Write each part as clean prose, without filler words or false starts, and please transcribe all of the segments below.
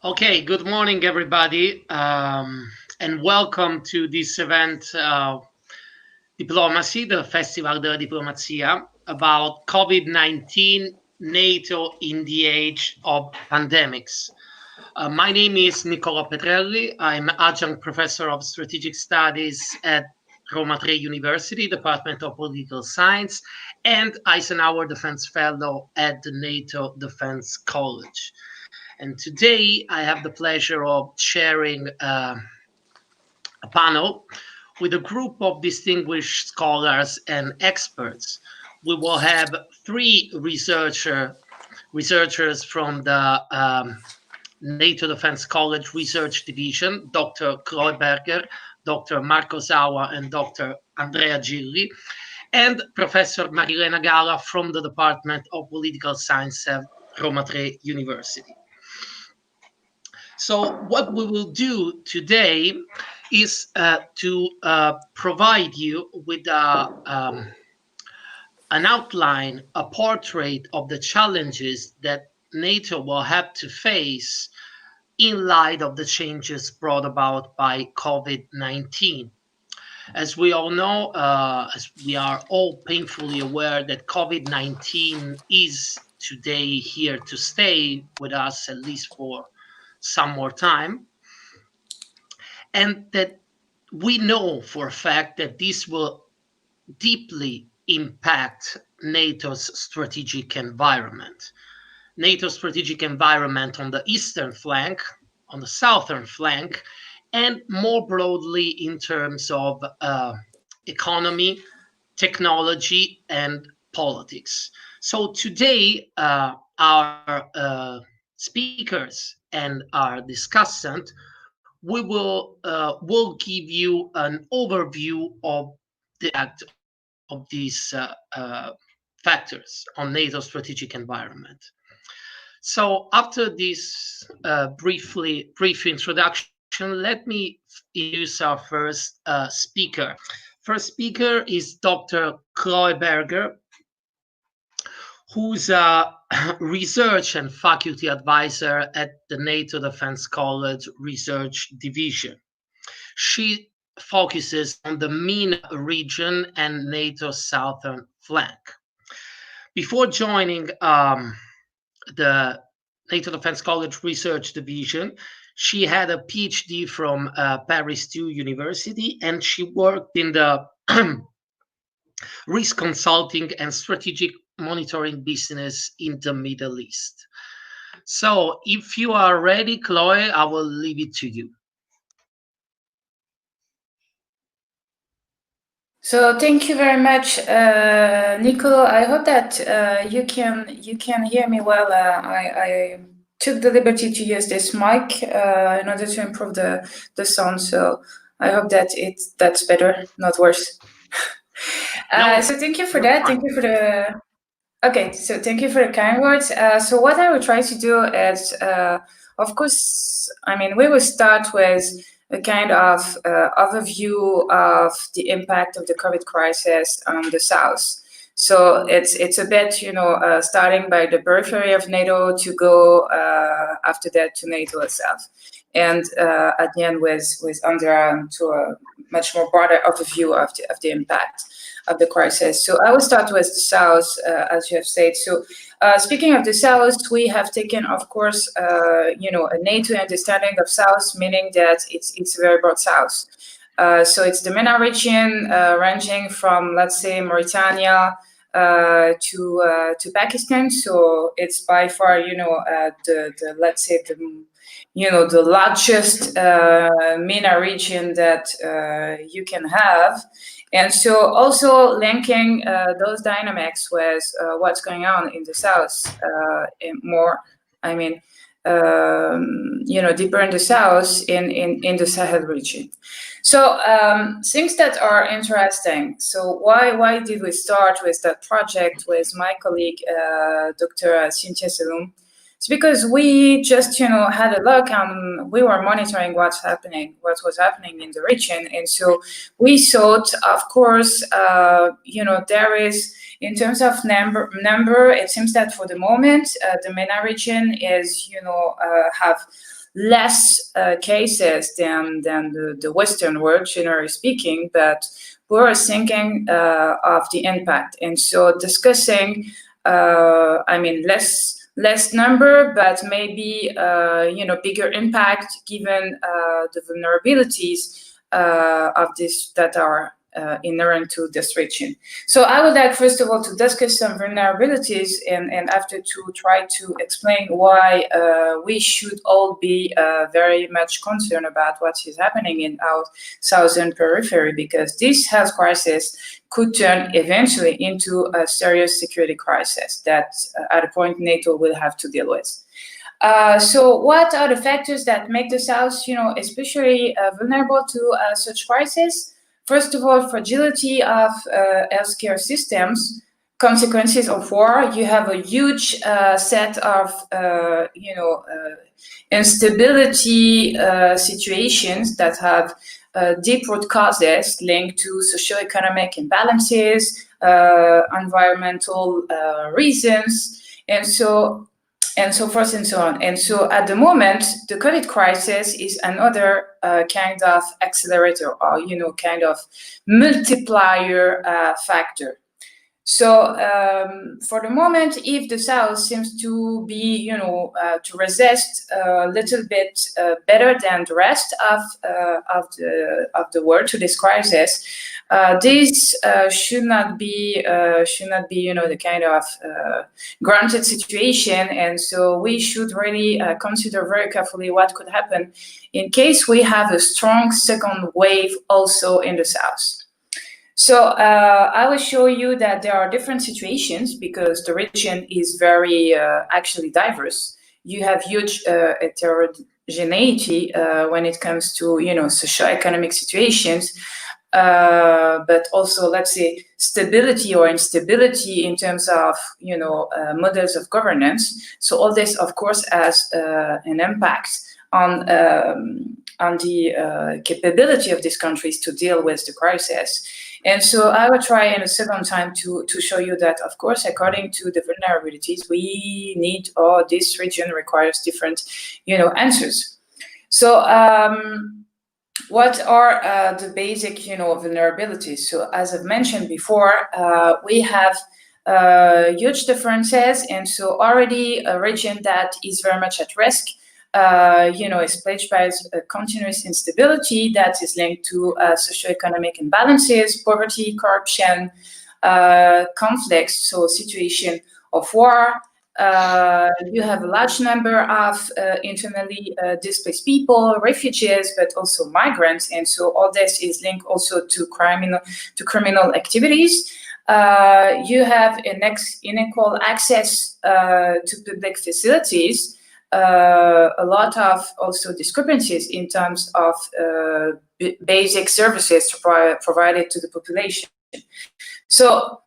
Okay, good morning, everybody, and welcome to this event, Diplomacy, the Festival della Diplomazia, about COVID-19, NATO in the age of pandemics. My name is Nicola Petrelli. I'm adjunct professor of strategic studies at Roma Tre University, Department of Political Science, and Eisenhower Defense Fellow at the NATO Defense College. And today I have the pleasure of sharing a panel with a group of distinguished scholars and experts. We will have three researchers from the NATO Defense College Research Division, Dr. Chloe Berger, Dr. Marco Zawa, and Dr. Andrea Gilli, and Professor Marilena Gala from the Department of Political Science at Roma Tre University. So what we will do today is to provide you with an outline, a portrait of the challenges that NATO will have to face in light of the changes brought about by COVID-19. As we all know, as we are all painfully aware that COVID-19 is today here to stay with us, at least for some more time, and that we know for a fact that this will deeply impact NATO's strategic environment. NATO's strategic environment on the eastern flank, on the southern flank, and more broadly in terms of economy, technology, and politics. So today, our speakers and our discussant, we will give you an overview of the act of these factors on NATO's strategic environment. So after this brief introduction, let me introduce our first speaker. First speaker is Dr. Chloe Berger, who's a research and faculty advisor at the NATO Defense College Research Division. She focuses on the MENA region and NATO's southern flank. Before joining the NATO Defense College Research Division, she had a PhD from Paris 2 University, and she worked in the risk consulting and strategic monitoring business in the Middle East. So if you are ready, Chloe, I will leave it to you. So thank you very much, Nicolo. I hope that you can hear me well. I took the liberty to use this mic in order to improve the sound. So I hope that that's better, not worse. So thank you for that. Thank you for the. Okay, so thank you for the kind words. So what I will try to do is, of course, I mean, we will start with a kind of overview of the impact of the COVID crisis on the South. So it's a bit, starting by the periphery of NATO to go after that to NATO itself. And at the end with Andrea to a much more broader overview of the impact of the crisis. So I will start with the South, as you have said. So speaking of the South, we have taken, of course, a NATO understanding of South, meaning that it's a very broad South. So it's the MENA region, ranging from, let's say, Mauritania to Pakistan. So it's by far, the let's say the largest MENA region that you can have. And so also linking those dynamics with what's going on in the South, deeper in the South in the Sahel region. So things that are interesting. So why did we start with that project with my colleague, Dr. Cynthia Saloum? It's because we just, had a look and we were monitoring what was happening in the region. And so we thought, of course, there is, in terms of number, it seems that for the moment, the MENA region is, have less cases than the Western world, generally speaking, but we were thinking of the impact, and so discussing, less number, but maybe bigger impact given the vulnerabilities of this that are inherent to this region. So I would like, first of all, to discuss some vulnerabilities, and after to try to explain why we should all be very much concerned about what is happening in our southern periphery, because this health crisis could turn eventually into a serious security crisis that at a point NATO will have to deal with. So what are the factors that make the South, especially vulnerable to such crises? First of all, fragility of healthcare systems, consequences of war. You have a huge set of, instability situations that have deep root causes linked to socioeconomic imbalances, environmental reasons, and so forth and so on. And so at the moment, the COVID crisis is another kind of accelerator, or, kind of multiplier factor. So for the moment, if the South seems to be, to resist a little bit better than the rest of the world to this crisis, this should not be, the kind of granted situation. And so we should really consider very carefully what could happen in case we have a strong second wave also in the South. So I will show you that there are different situations because the region is very actually diverse. You have huge heterogeneity when it comes to, socioeconomic situations, but also, let's say, stability or instability in terms of, models of governance. So all this, of course, has an impact on the capability of these countries to deal with the crisis. And so I will try in a second time to show you that, of course, according to the vulnerabilities, we need, or this region requires different, answers. So what are the basic, vulnerabilities? So as I've mentioned before, we have huge differences. And so already a region that is very much at risk, is plagued by a continuous instability that is linked to socioeconomic imbalances, poverty, corruption, conflicts, so situation of war. You have a large number of internally displaced people, refugees, but also migrants, and so all this is linked also to criminal activities. You have unequal access to public facilities. A lot of also discrepancies in terms of basic services provided to the population. So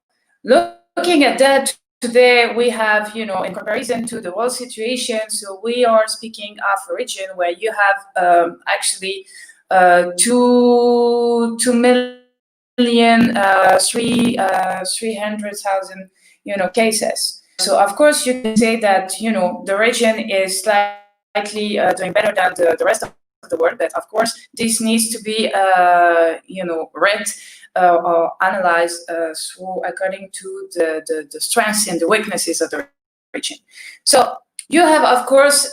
looking at that, today we have, in comparison to the world situation, so we are speaking of a region where you have actually 2,300,000, cases. So of course you can say that, the region is slightly doing better than the rest of the world, but of course this needs to be, read or analyzed according to the strengths and the weaknesses of the region. So you have, of course,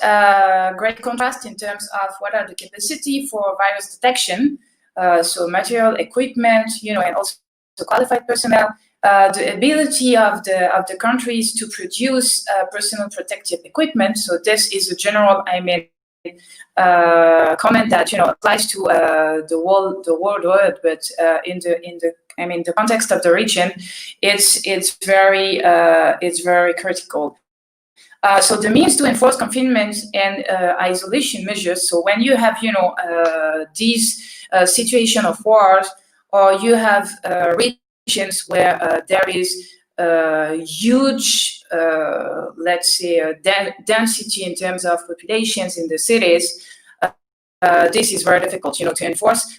great contrast in terms of what are the capacity for virus detection, so material, equipment, and also qualified personnel. The ability of the countries to produce personal protective equipment. So this is a general, comment that applies to the world world, but in the context of the region, it's very critical. So the means to enforce confinement and isolation measures. So when you have these situation of wars, or you have regions where there is huge, let's say, density in terms of populations in the cities, this is very difficult, to enforce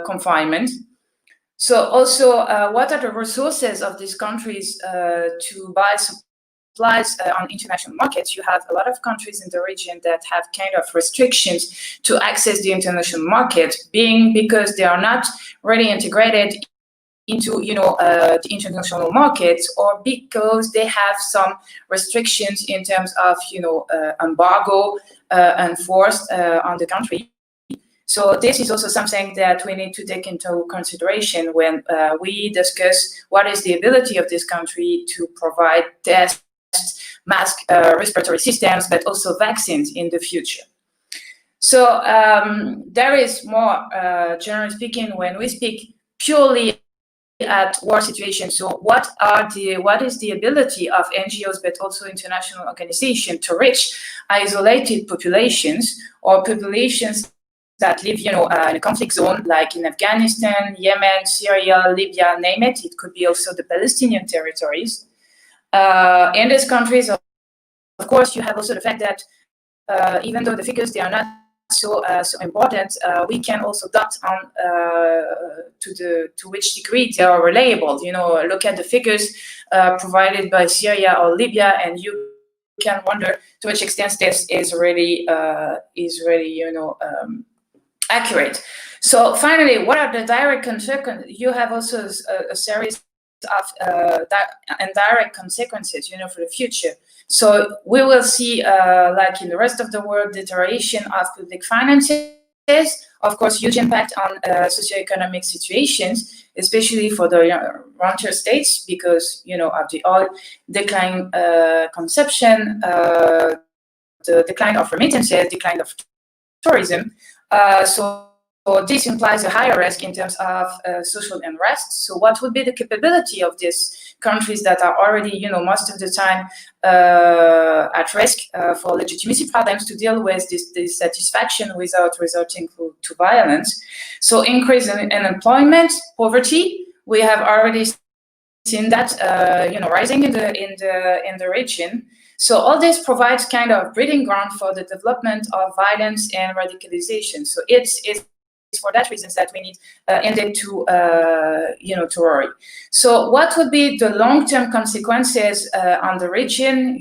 confinement. So also, what are the resources of these countries to buy applies on international markets, you have a lot of countries in the region that have kind of restrictions to access the international market, being because they are not really integrated into the international markets, or because they have some restrictions in terms of embargo enforced on the country. So this is also something that we need to take into consideration when we discuss what is the ability of this country to provide tests, mask, respiratory systems, but also vaccines in the future. So there is more, generally speaking, when we speak purely at war situations. So what is the ability of NGOs, but also international organizations, to reach isolated populations or populations that live, in a conflict zone, like in Afghanistan, Yemen, Syria, Libya, name it. It could be also the Palestinian territories. In these countries, of course, you have also the fact that even though the figures, they are not so important, we can also doubt on to which degree they are reliable. Look at the figures provided by Syria or Libya, and you can wonder to which extent this is really accurate. So finally, what are the direct consequences? You have also a series of indirect consequences, for the future. So we will see, like in the rest of the world, deterioration of public finances. Of course, huge impact on socioeconomic situations, especially for the rentier states, because of the oil decline, consumption, the decline of remittances, decline of tourism. So this implies a higher risk in terms of social unrest. So what would be the capability of these countries that are already, most of the time at risk for legitimacy problems to deal with this dissatisfaction without resorting to violence? So increase in unemployment, poverty. We have already seen that, rising in the region. So all this provides kind of breeding ground for the development of violence and radicalization. So it's for that reason that we need indeed to worry. So what would be the long-term consequences on the region?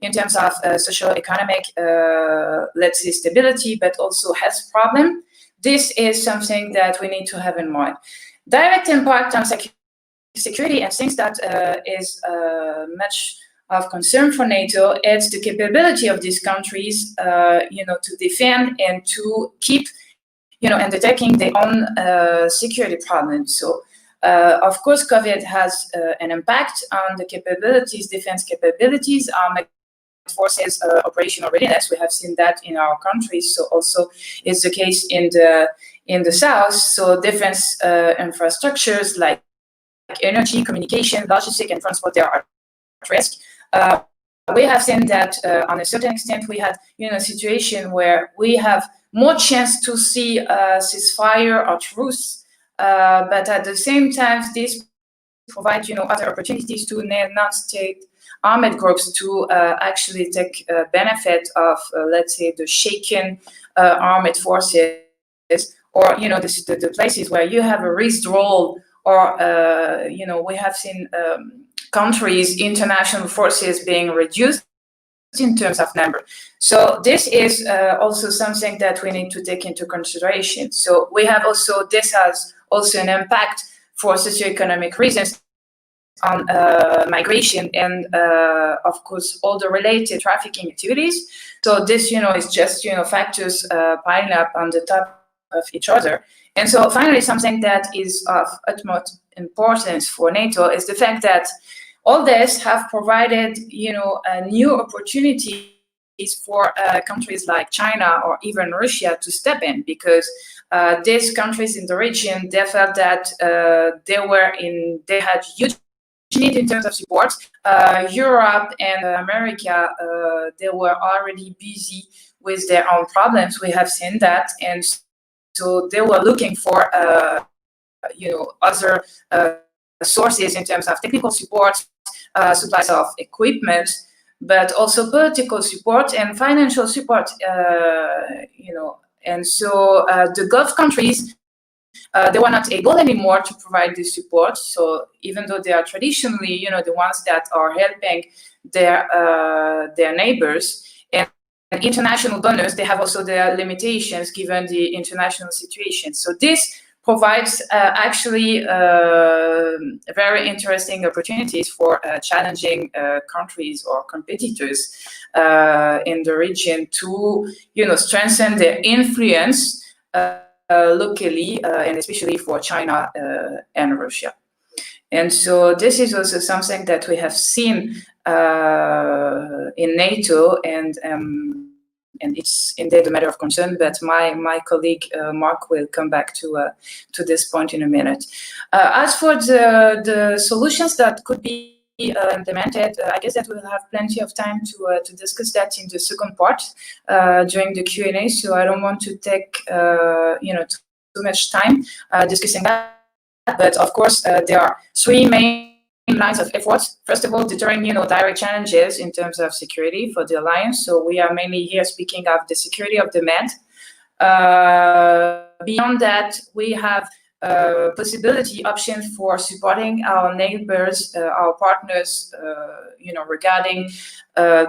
In terms of socio-economic, let's say, stability, but also health problem. This is something that we need to have in mind. Direct impact on security, and things that is much of concern for NATO. It's the capability of these countries, to defend and to keep, undertaking their own security problems. So, of course, COVID has an impact on the capabilities, defense capabilities, armed forces, operational readiness. We have seen that in our countries. So also it's the case in the south. So defense infrastructures like energy, communication, logistics, and transport, they are at risk. We have seen that on a certain extent we had a situation where we have more chance to see ceasefire or truce, but at the same time this provides other opportunities to non-state armed groups to actually take benefit of let's say the shaken armed forces, or the places where you have a withdrawal, or we have seen countries, international forces being reduced in terms of number. So this is also something that we need to take into consideration. So we have also, this has also an impact for socioeconomic reasons on migration and of course all the related trafficking activities. So this is just factors piling up on the top of each other. And so finally, something that is of utmost importance for NATO is the fact that all this have provided new opportunities for countries like China or even Russia to step in, because these countries in the region, they felt that they had huge need in terms of support. Europe and America, they were already busy with their own problems. We have seen that, and so they were looking for other sources in terms of technical support, supplies of equipment, but also political support and financial support. And so the Gulf countries, they were not able anymore to provide this support. So even though they are traditionally, the ones that are helping their neighbors and international donors, they have also their limitations given the international situation. So this provides actually very interesting opportunities for challenging countries or competitors in the region to, strengthen their influence locally, and especially for China and Russia. And so this is also something that we have seen in NATO, and it's indeed a matter of concern. But my colleague Mark will come back to this point in a minute. As for the solutions that could be implemented, I guess that we'll have plenty of time to discuss that in the second part during the Q&A. So I don't want to take too much time discussing that. But of course, there are three main lines of efforts. First of all, deterring direct challenges in terms of security for the alliance. So we are mainly here speaking of the security of the Med. Beyond that, we have possibility options for supporting our neighbors, our partners, regarding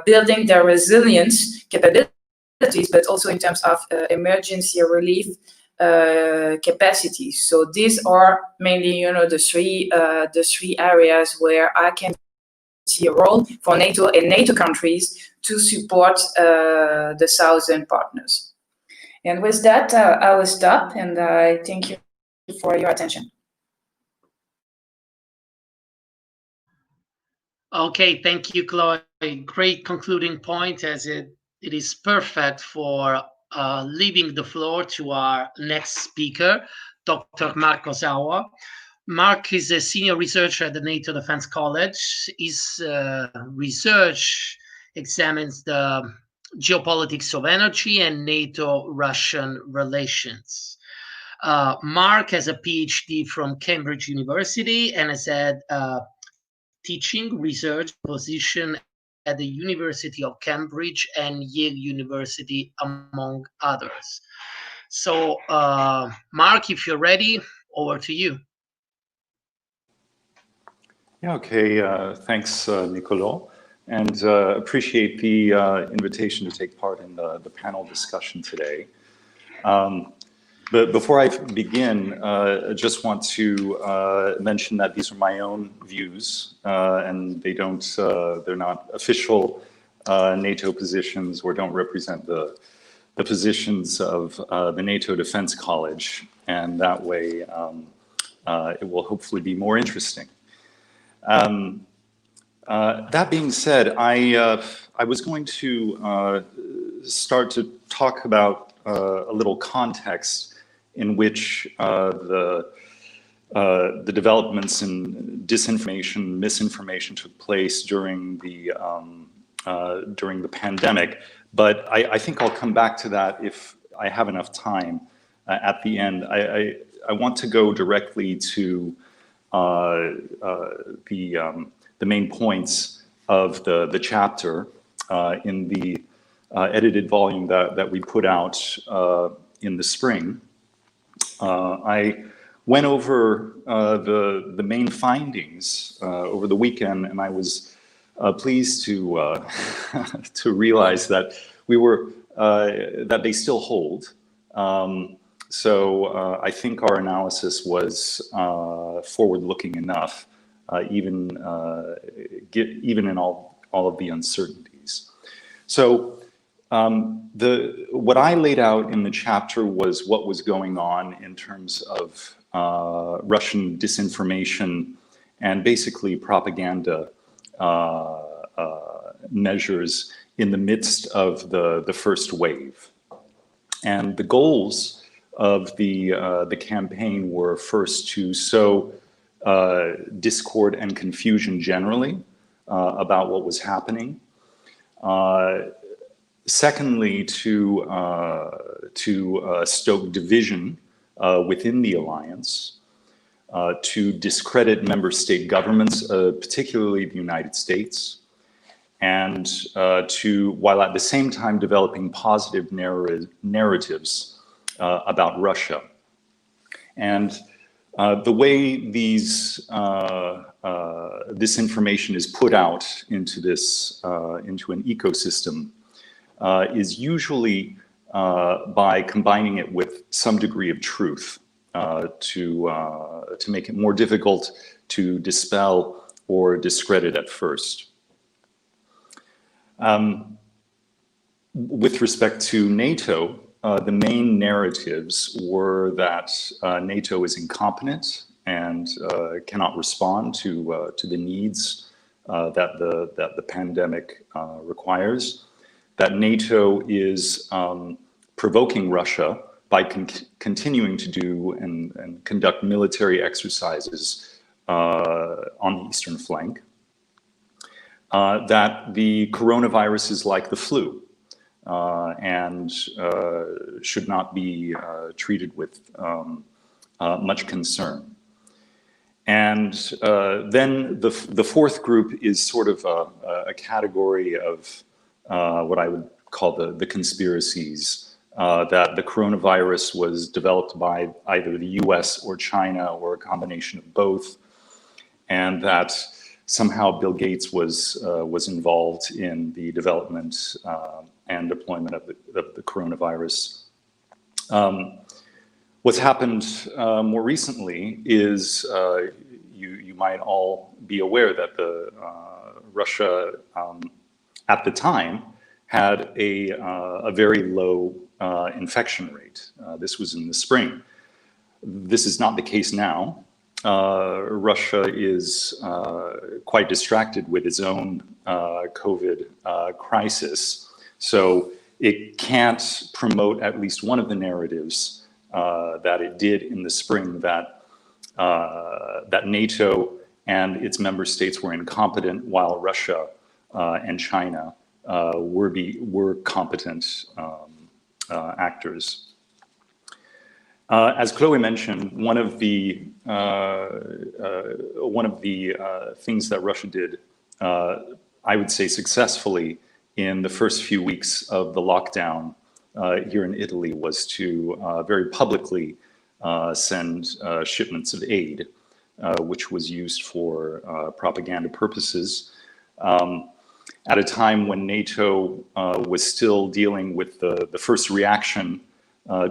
building their resilience capabilities, but also in terms of emergency relief capacity. So these are mainly, the three areas where I can see a role for NATO and NATO countries to support the southern partners. And with that, I will stop, and I thank you for your attention. Okay, thank you, Chloe. Great concluding point, as it is perfect for leaving the floor to our next speaker, Dr. Mark Ozawa. Mark is a senior researcher at the NATO Defense College. His research examines the geopolitics of energy and NATO-Russian relations. Mark has a PhD from Cambridge University and has had teaching research position at the University of Cambridge and Yale University, among others. So, Mark, if you're ready, over to you. Yeah, okay. Thanks, Nicolas, and appreciate the invitation to take part in the panel discussion today. But before I begin, I just want to mention that these are my own views, and they're not official NATO positions or don't represent the positions of the NATO Defense College, and that way it will hopefully be more interesting. That being said, I was going to start to talk about a little context in which the developments in disinformation, misinformation took place during the pandemic. But I think I'll come back to that if I have enough time at the end. I want to go directly to the main points of the chapter in the edited volume that we put out in the spring. I went over the main findings over the weekend, and I was pleased to to realize that that they still hold. So I think our analysis was forward-looking enough, even in all of the uncertainties. So what I laid out in the chapter was what was going on in terms of Russian disinformation and basically propaganda measures in the midst of the first wave. And the goals of the campaign were first to sow discord and confusion generally about what was happening. Secondly, to stoke division within the alliance, to discredit member state governments, particularly the United States, and while at the same time developing positive narratives about Russia. And the way this information is put out into into an ecosystem is usually by combining it with some degree of truth to make it more difficult to dispel or discredit at first. With respect to NATO, the main narratives were that NATO is incompetent and cannot respond to the needs that the pandemic requires. That NATO is provoking Russia by continuing to do and conduct military exercises on the eastern flank. That the coronavirus is like the flu and should not be treated with much concern. And then the fourth group is sort of a category of what I would call the conspiracies, that the coronavirus was developed by either the US or China or a combination of both, and that somehow Bill Gates was involved in the development and deployment of the coronavirus. What's happened more recently is you might all be aware that Russia at the time had a very low infection rate. This was in the spring. This is not the case now. Russia is quite distracted with its own COVID crisis, so it can't promote at least one of the narratives that it did in the spring, that NATO and its member states were incompetent while Russia and China were competent actors. As Chloe mentioned, one of the things that Russia did, I would say successfully, in the first few weeks of the lockdown here in Italy was to very publicly send shipments of aid, which was used for propaganda purposes. At a time when NATO was still dealing with the first reaction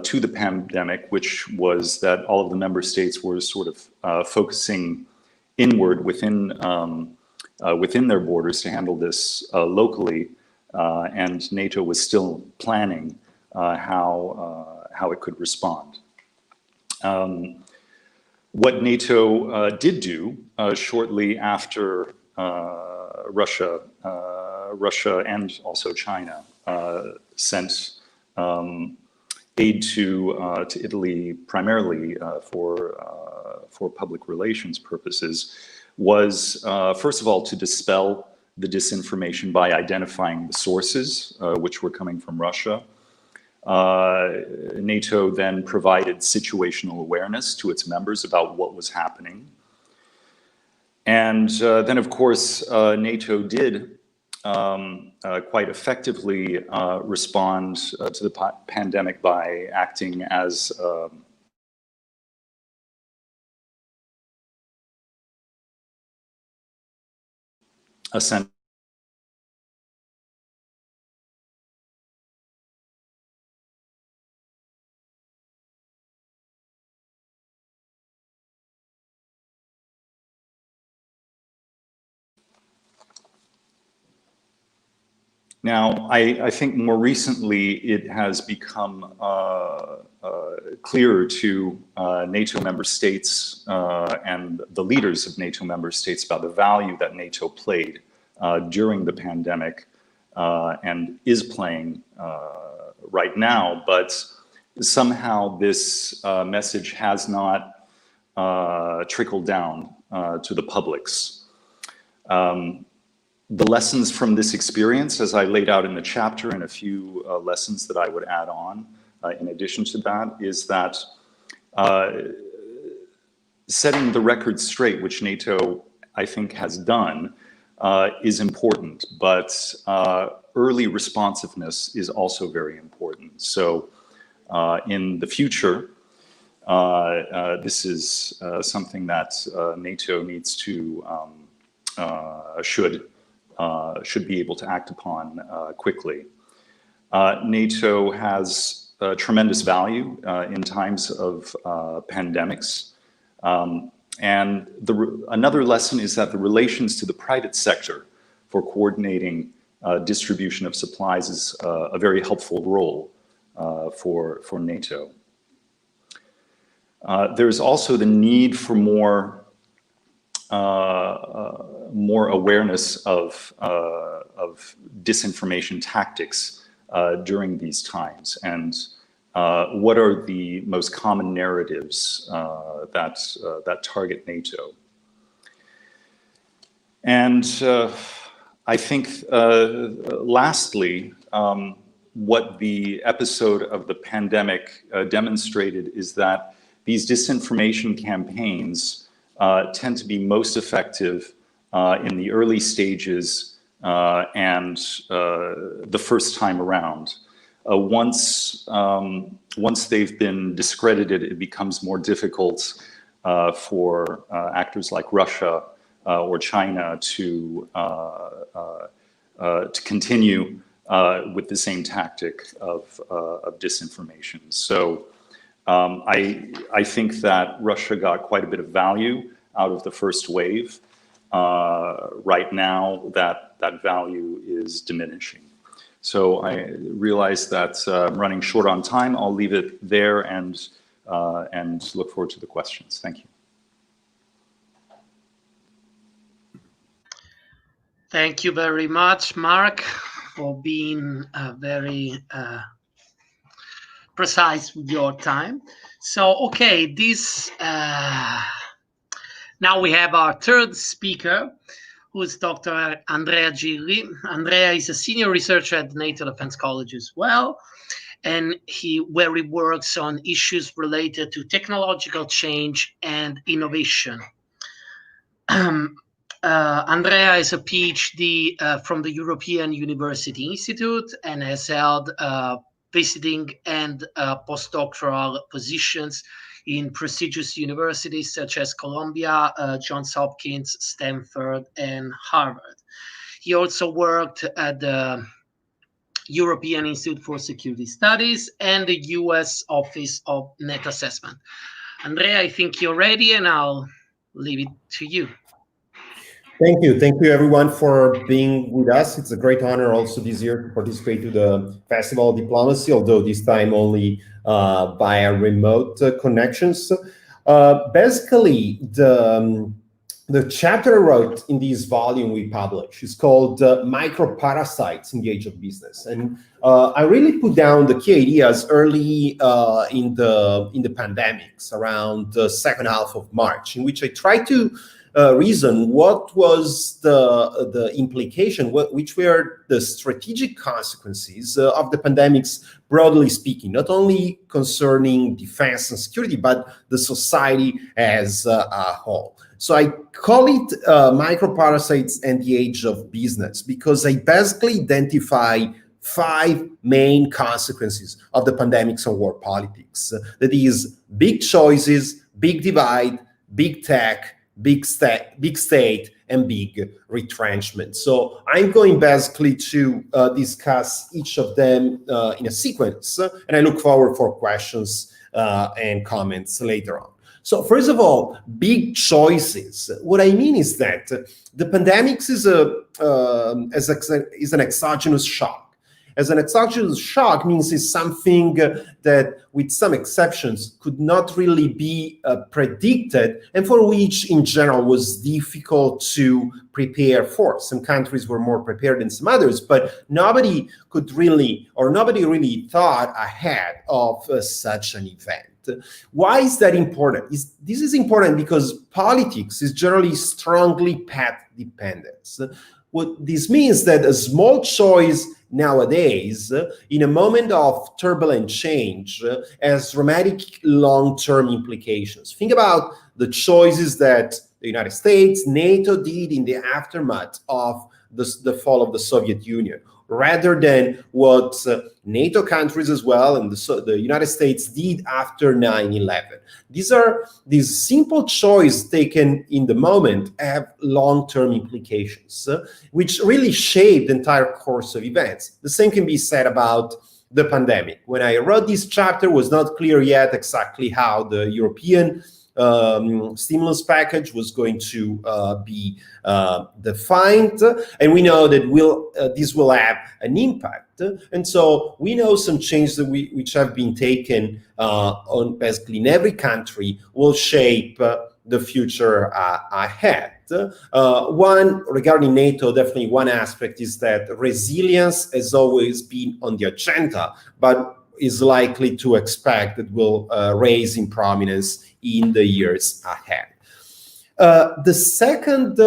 to the pandemic, which was that all of the member states were sort of focusing inward within their borders to handle this locally, and NATO was still planning how it could respond. What NATO did do shortly after Russia and also China sent aid to Italy primarily for public relations purposes was first of all to dispel the disinformation by identifying the sources which were coming from Russia. NATO then provided situational awareness to its members about what was happening. And then, of course, NATO did quite effectively respond to the pandemic by acting as a center. Now, I think more recently it has become clearer to NATO member states and the leaders of NATO member states about the value that NATO played during the pandemic and is playing right now, but somehow this message has not trickled down to the publics. The lessons from this experience, as I laid out in the chapter, and a few lessons that I would add on in addition to that, is that setting the record straight, which NATO, I think, has done, is important, but early responsiveness is also very important. So in the future, This is something that NATO needs to should be able to act upon quickly. NATO has tremendous value in times of pandemics. And another lesson is that the relations to the private sector for coordinating distribution of supplies is a very helpful role for NATO. There's also the need for more awareness of disinformation tactics during these times, and what are the most common narratives that target NATO. And I think, lastly, what the episode of the pandemic demonstrated is that these disinformation campaigns tend to be most effective in the early stages and the first time around. Once they've been discredited, it becomes more difficult for actors like Russia or China to continue with the same tactic of disinformation. So I think that Russia got quite a bit of value out of the first wave. Right now, that value is diminishing. So I realize that I'm running short on time. I'll leave it there and look forward to the questions. Thank you. Thank you very much, Mark, for being very precise with your time. So, okay, now we have our third speaker, who is Dr. Andrea Li. Andrea is a senior researcher at the NATO Defense College as well, and where he works on issues related to technological change and innovation. Andrea is a PhD from the European University Institute and has held visiting and postdoctoral positions in prestigious universities such as Columbia, Johns Hopkins, Stanford, and Harvard. He also worked at the European Institute for Security Studies and the US Office of Net Assessment. Andrea, I think you're ready, and I'll leave it to you. Thank you. Thank you, everyone, for being with us. It's a great honor also this year to participate to the Festival of Diplomacy, although this time only via remote connections. Basically, the chapter I wrote in this volume we published is called Microparasites in the Age of Business. And I really put down the key ideas early in the pandemics, around the second half of March, in which I tried to reason what was the implication, which were the strategic consequences of the pandemics, broadly speaking, not only concerning defense and security, but the society as a whole. So I call it Microparasites and the Age of Business because I basically identify 5 main consequences of the pandemics on war politics. That is, big choices, big divide, big tech, big state, and big retrenchment. So I'm going basically to discuss each of them in a sequence, and I look forward for questions and comments later on. So first of all, big choices. What I mean is that the pandemics is an exogenous shock. As an exogenous shock means it's something that, with some exceptions, could not really be predicted, and for which, in general, was difficult to prepare for. Some countries were more prepared than some others, but nobody really thought ahead of such an event. Why is that important? This is important because politics is generally strongly path dependent. What this means that a small choice nowadays, in a moment of turbulent change, has dramatic long-term implications. Think about the choices that the United States, NATO did in the aftermath of the fall of the Soviet Union, rather than what NATO countries as well and the United States did after 9/11. These simple choices taken in the moment have long-term implications, which really shape the entire course of events. The same can be said about the pandemic. When I wrote this chapter, it was not clear yet exactly how the European stimulus package was going to be defined, and we know that this will have an impact. And so we know some changes that which have been taken on basically in every country will shape the future ahead. One, regarding NATO, definitely one aspect is that resilience has always been on the agenda, but is likely to expect that will raise in prominence in the years ahead. The second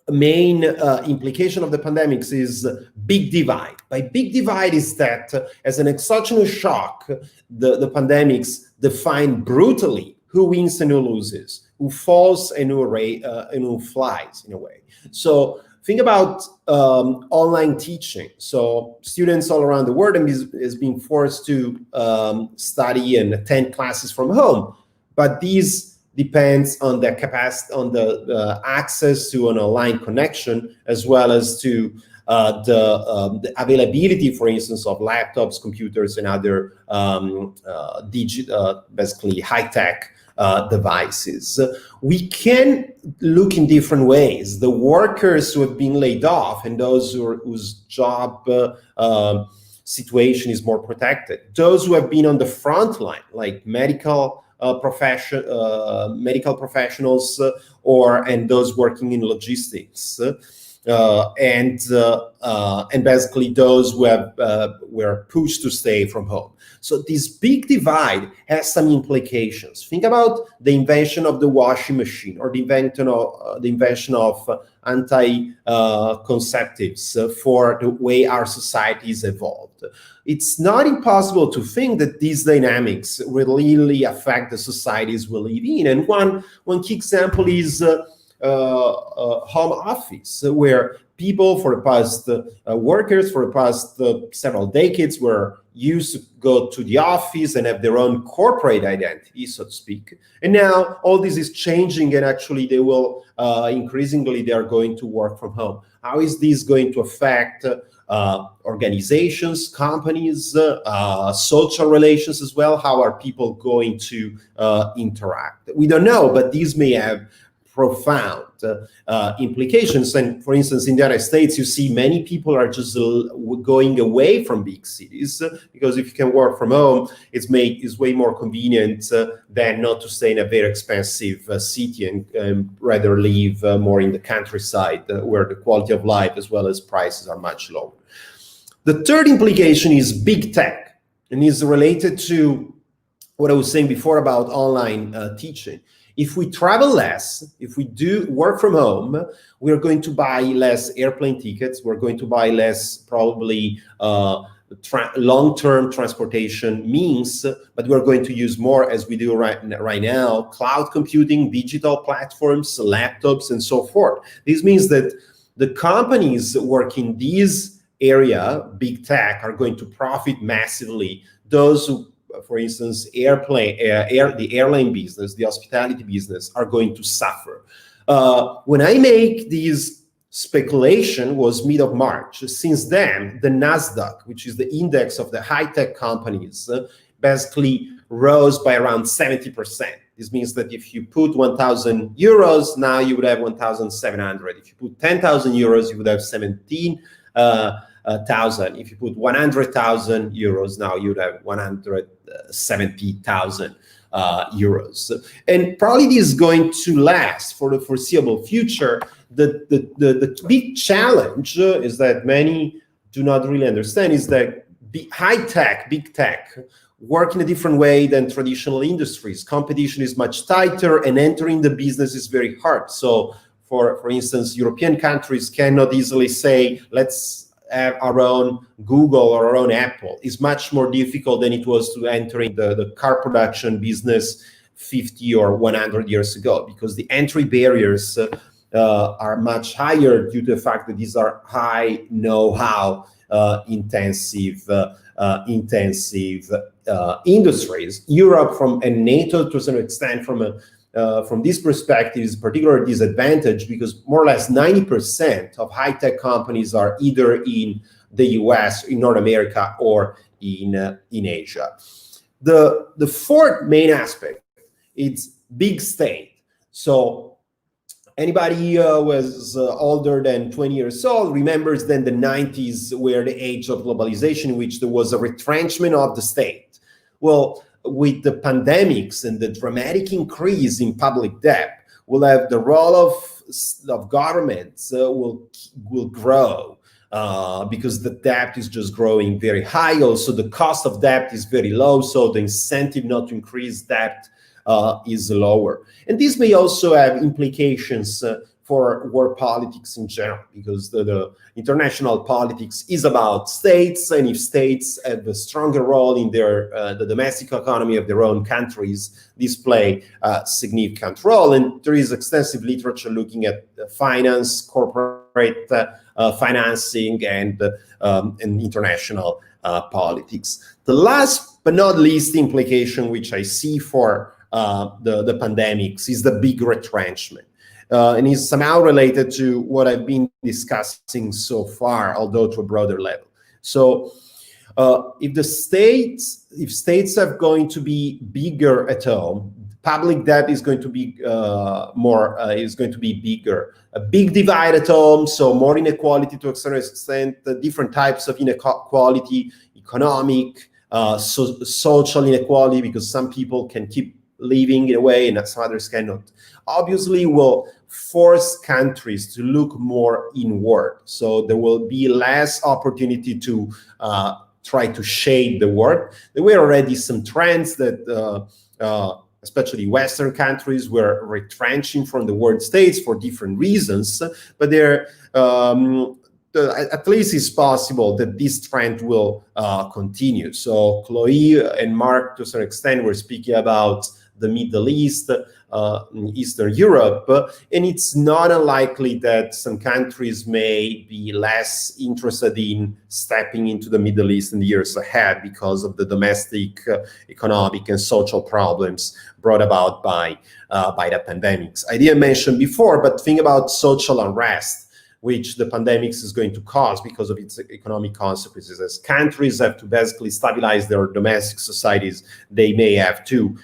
main implication of the pandemics is big divide. By big divide is that as an exogenous shock, the pandemics define brutally who wins and who loses, who falls and who flies in a way. So think about online teaching. So students all around the world is being forced to study and attend classes from home, but these depends on the capacity, on the access to an online connection, as well as to the availability, for instance, of laptops, computers, and other basically high-tech devices. We can look in different ways. The workers who have been laid off and those whose job situation is more protected. Those who have been on the front line, like medical professionals, and those working in logistics. And basically those who were pushed to stay from home. So this big divide has some implications. Think about the invention of the washing machine or the invention of anti-conceptives for the way our societies evolved. It's not impossible to think that these dynamics will really affect the societies we live in. And one key example is home office, where people for the past workers for the past several decades were used to go to the office and have their own corporate identity, so to speak. And now all this is changing, and actually they will increasingly they are going to work from home. How is this going to affect organizations, companies, social relations as well? How are people going to interact? We don't know, but these may have profound implications. And for instance, in the United States, you see many people are just going away from big cities, because if you can work from home, it's way more convenient than not to stay in a very expensive city and rather live more in the countryside, where the quality of life as well as prices are much lower. The third implication is big tech, and is related to what I was saying before about online teaching. If we travel less, if we do work from home, we're going to buy less airplane tickets. We're going to buy less probably long-term transportation means, but we're going to use more, as we do right now, cloud computing, digital platforms, laptops, and so forth. This means that the companies work in this area, big tech, are going to profit massively. Those who, for instance, the airline business, the hospitality business, are going to suffer. When I make this speculation was mid of March. Since then, the Nasdaq, which is the index of the high-tech companies, basically rose by around 70%. This means that if you put 1,000 euros, now you would have 1,700. If you put 10,000 euros, you would have 17,000. If you put 100,000 euros, now you'd have 170,000 euros. And probably this is going to last for the foreseeable future. The big challenge is that many do not really understand is that high tech, big tech, work in a different way than traditional industries. Competition is much tighter, and entering the business is very hard. So, for instance, European countries cannot easily say, let's have our own Google or our own Apple. It's much more difficult than it was to entering the car production business 50 or 100 years ago, because the entry barriers are much higher due to the fact that these are high know-how intensive industries. Europe and NATO, to some extent, from this perspective, is a particular disadvantage because more or less 90% of high-tech companies are either in the US, in North America, or in Asia. The fourth main aspect is big state. So anybody who is older than 20 years old remembers then the 90s were the age of globalization, in which there was a retrenchment of the state. Well, with the pandemics and the dramatic increase in public debt, we'll have the role of governments will grow. Because the debt is just growing very high. Also, the cost of debt is very low, so the incentive not to increase debt is lower. And this may also have implications for world politics in general, because the international politics is about states, and if states have a stronger role in their the domestic economy of their own countries, these play a significant role. And there is extensive literature looking at finance, corporate financing, and international politics. The last but not least implication which I see for the pandemics is the big retrenchment. And is somehow related to what I've been discussing so far, although to a broader level. So if states are going to be bigger at home, public debt is going to be bigger. A big divide at home, so more inequality to a certain extent, different types of inequality, economic, social inequality, because some people can keep living in a way and some others cannot, obviously will force countries to look more inward. So there will be less opportunity to try to shade the world. There were already some trends that especially Western countries were retrenching from the world states for different reasons, but there at least it's possible that this trend will continue. So Chloe and Mark, to some extent, were speaking about the Middle East, Eastern Europe, and it's not unlikely that some countries may be less interested in stepping into the Middle East in the years ahead because of the domestic economic and social problems brought about by the pandemics. I didn't mention before, but think about social unrest, which the pandemics is going to cause because of its economic consequences. As countries have to basically stabilize their domestic societies, they may have to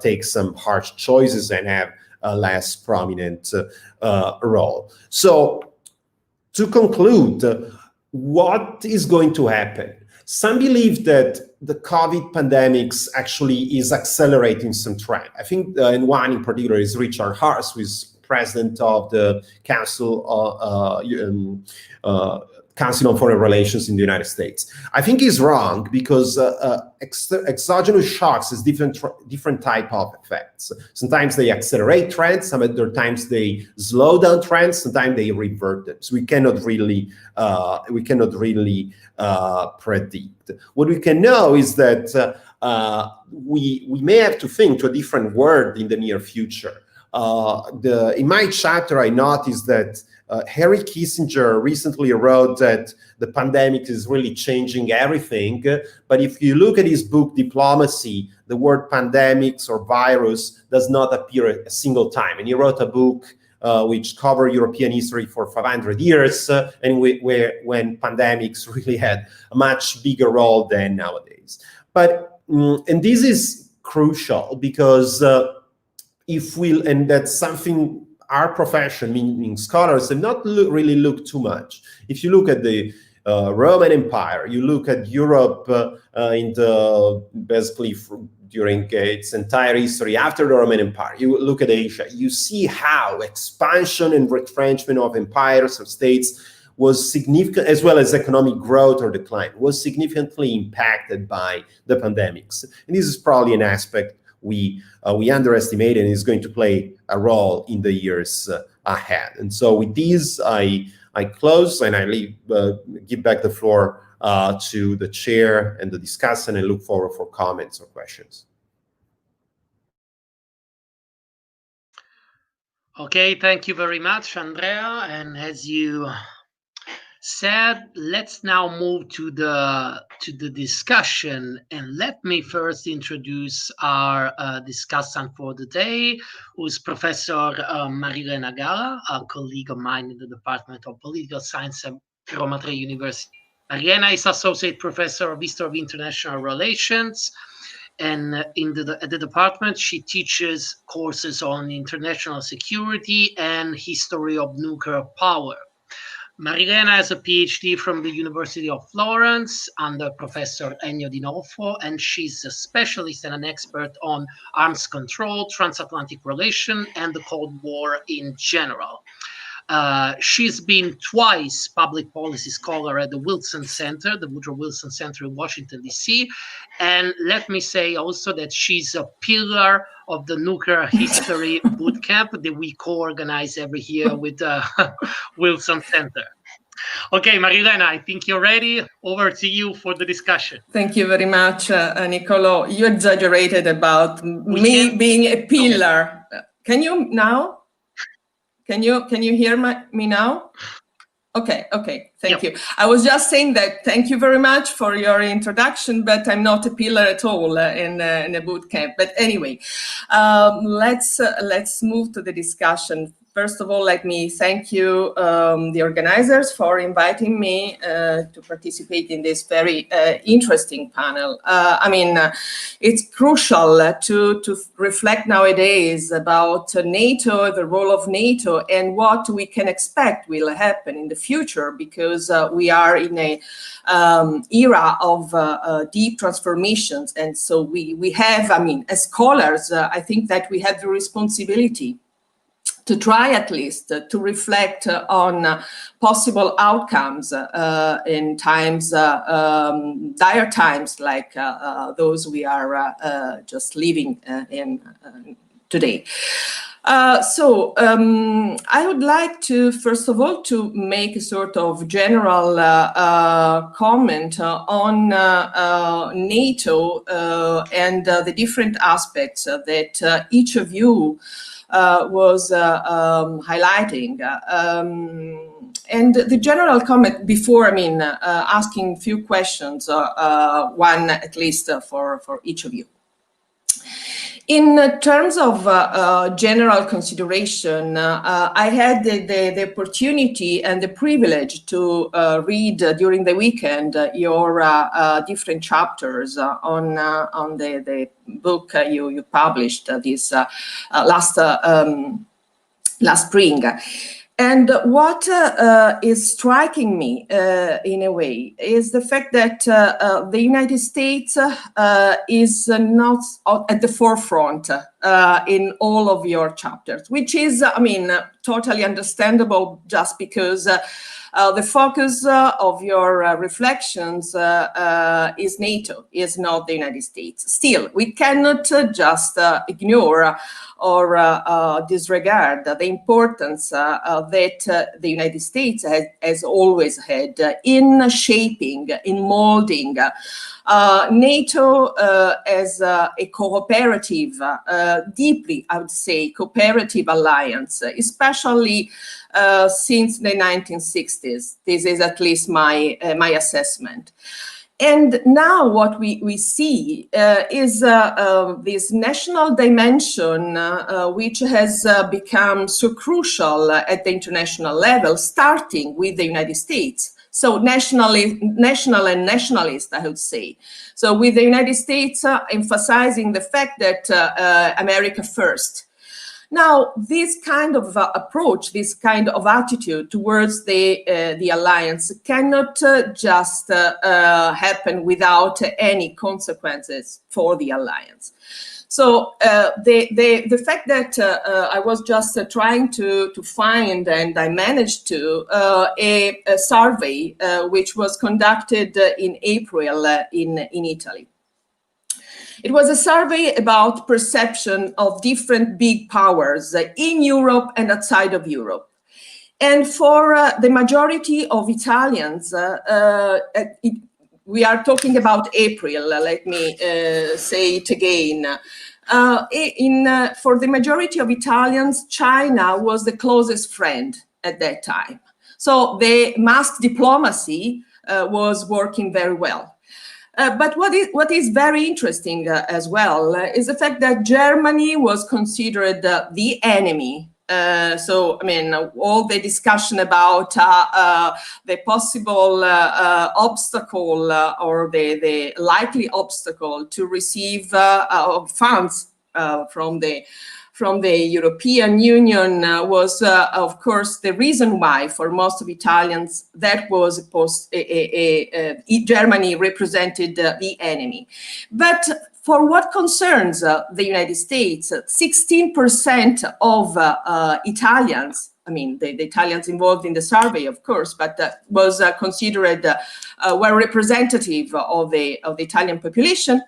take some harsh choices and have a less prominent role. So to conclude, what is going to happen? Some believe that the COVID pandemics actually is accelerating some trend. I think, and one in particular is Richard Haass, who is president of the Council on Foreign Relations in the United States. I think he's wrong because exogenous shocks has different type of effects. Sometimes they accelerate trends, some other times they slow down trends, sometimes they revert them. So we cannot really predict. What we can know is that we may have to think to a different world in the near future. In my chapter, I noticed that Henry Kissinger recently wrote that the pandemic is really changing everything. But if you look at his book, Diplomacy, the word pandemics or virus does not appear a single time. And he wrote a book which covered European history for 500 years, and when pandemics really had a much bigger role than nowadays. But, and this is crucial because and that's something our profession, meaning scholars, have not really looked too much. If you look at the Roman Empire, you look at Europe basically during its entire history after the Roman Empire, you look at Asia, you see how expansion and retrenchment of empires or states was significant, as well as economic growth or decline, was significantly impacted by the pandemics. And this is probably an aspect we underestimate and is going to play a role in the years ahead. And so with these, I close and I give back the floor to the chair and the discussant, and look forward for comments or questions. Okay, thank you very much, Andrea. And as you said, let's now move to the discussion. And let me first introduce our discussant for the day, who is Professor Marilena Gara, a colleague of mine in the Department of Political Science at Roma Tre University. Marilena is Associate Professor of History of International Relations, and at the department she teaches courses on international security and history of nuclear power. Marilena has a PhD from the University of Florence under Professor Ennio Di Nolfo, and she's a specialist and an expert on arms control, transatlantic relations, and the Cold War in general. She's been twice public policy scholar at the Wilson Center, the Woodrow Wilson Center in Washington, D.C. And let me say also that she's a pillar of the nuclear history bootcamp that we co-organize every year with the Wilson Center. Okay, Marilena, I think you're ready. Over to you for the discussion. Thank you very much, Niccolò. You exaggerated about me being a pillar. Okay. Can you now? Can you hear me now? Okay, thank you. I was just saying that thank you very much for your introduction, but I'm not a pillar at all in a boot camp. But anyway, let's move to the discussion. First of all, let me thank you, the organizers, for inviting me to participate in this very interesting panel. It's crucial to reflect nowadays about NATO, the role of NATO, and what we can expect will happen in the future, because we are in a era of deep transformations. And so we have, as scholars, I think that we have the responsibility to try at least to reflect on possible outcomes in times, dire times like those we are just living in today. I would like to, first of all, to make a sort of general comment on NATO and the different aspects that each of you was highlighting. And the general comment before, asking a few questions, one at least for each of you. In terms of general consideration, I had the opportunity and the privilege to read during the weekend your different chapters on the book you published this last spring. And what is striking me in a way is the fact that the United States is not at the forefront in all of your chapters, which is, totally understandable, just because the focus of your reflections is NATO, is not the United States. Still, we cannot just ignore or disregard the importance that the United States has always had in shaping, in molding NATO as a cooperative, deeply, I would say, cooperative alliance, especially since the 1960s. This is at least my assessment. And now what we see is this national dimension, which has become so crucial at the international level, starting with the United States. So national and nationalist, I would say. So with the United States emphasizing the fact that America first. Now, this kind of approach, this kind of attitude towards the alliance cannot just happen without any consequences for the alliance. So the fact that I was just trying to find, and I managed to, a survey which was conducted in April in Italy. It was a survey about perception of different big powers in Europe and outside of Europe. And for the majority of Italians, we are talking about April, let me say it again. For the majority of Italians, China was the closest friend at that time. So the mask diplomacy was working very well. But what is very interesting as well is the fact that Germany was considered the enemy. So, I mean, all the discussion about the possible obstacle or the likely obstacle to receive funds from the European Union was, of course, the reason why for most of Italians that was Germany represented the enemy. But for what concerns the United States, 16% of Italians, I mean, the Italians involved in the survey, of course, but was considered were representative of the Italian population,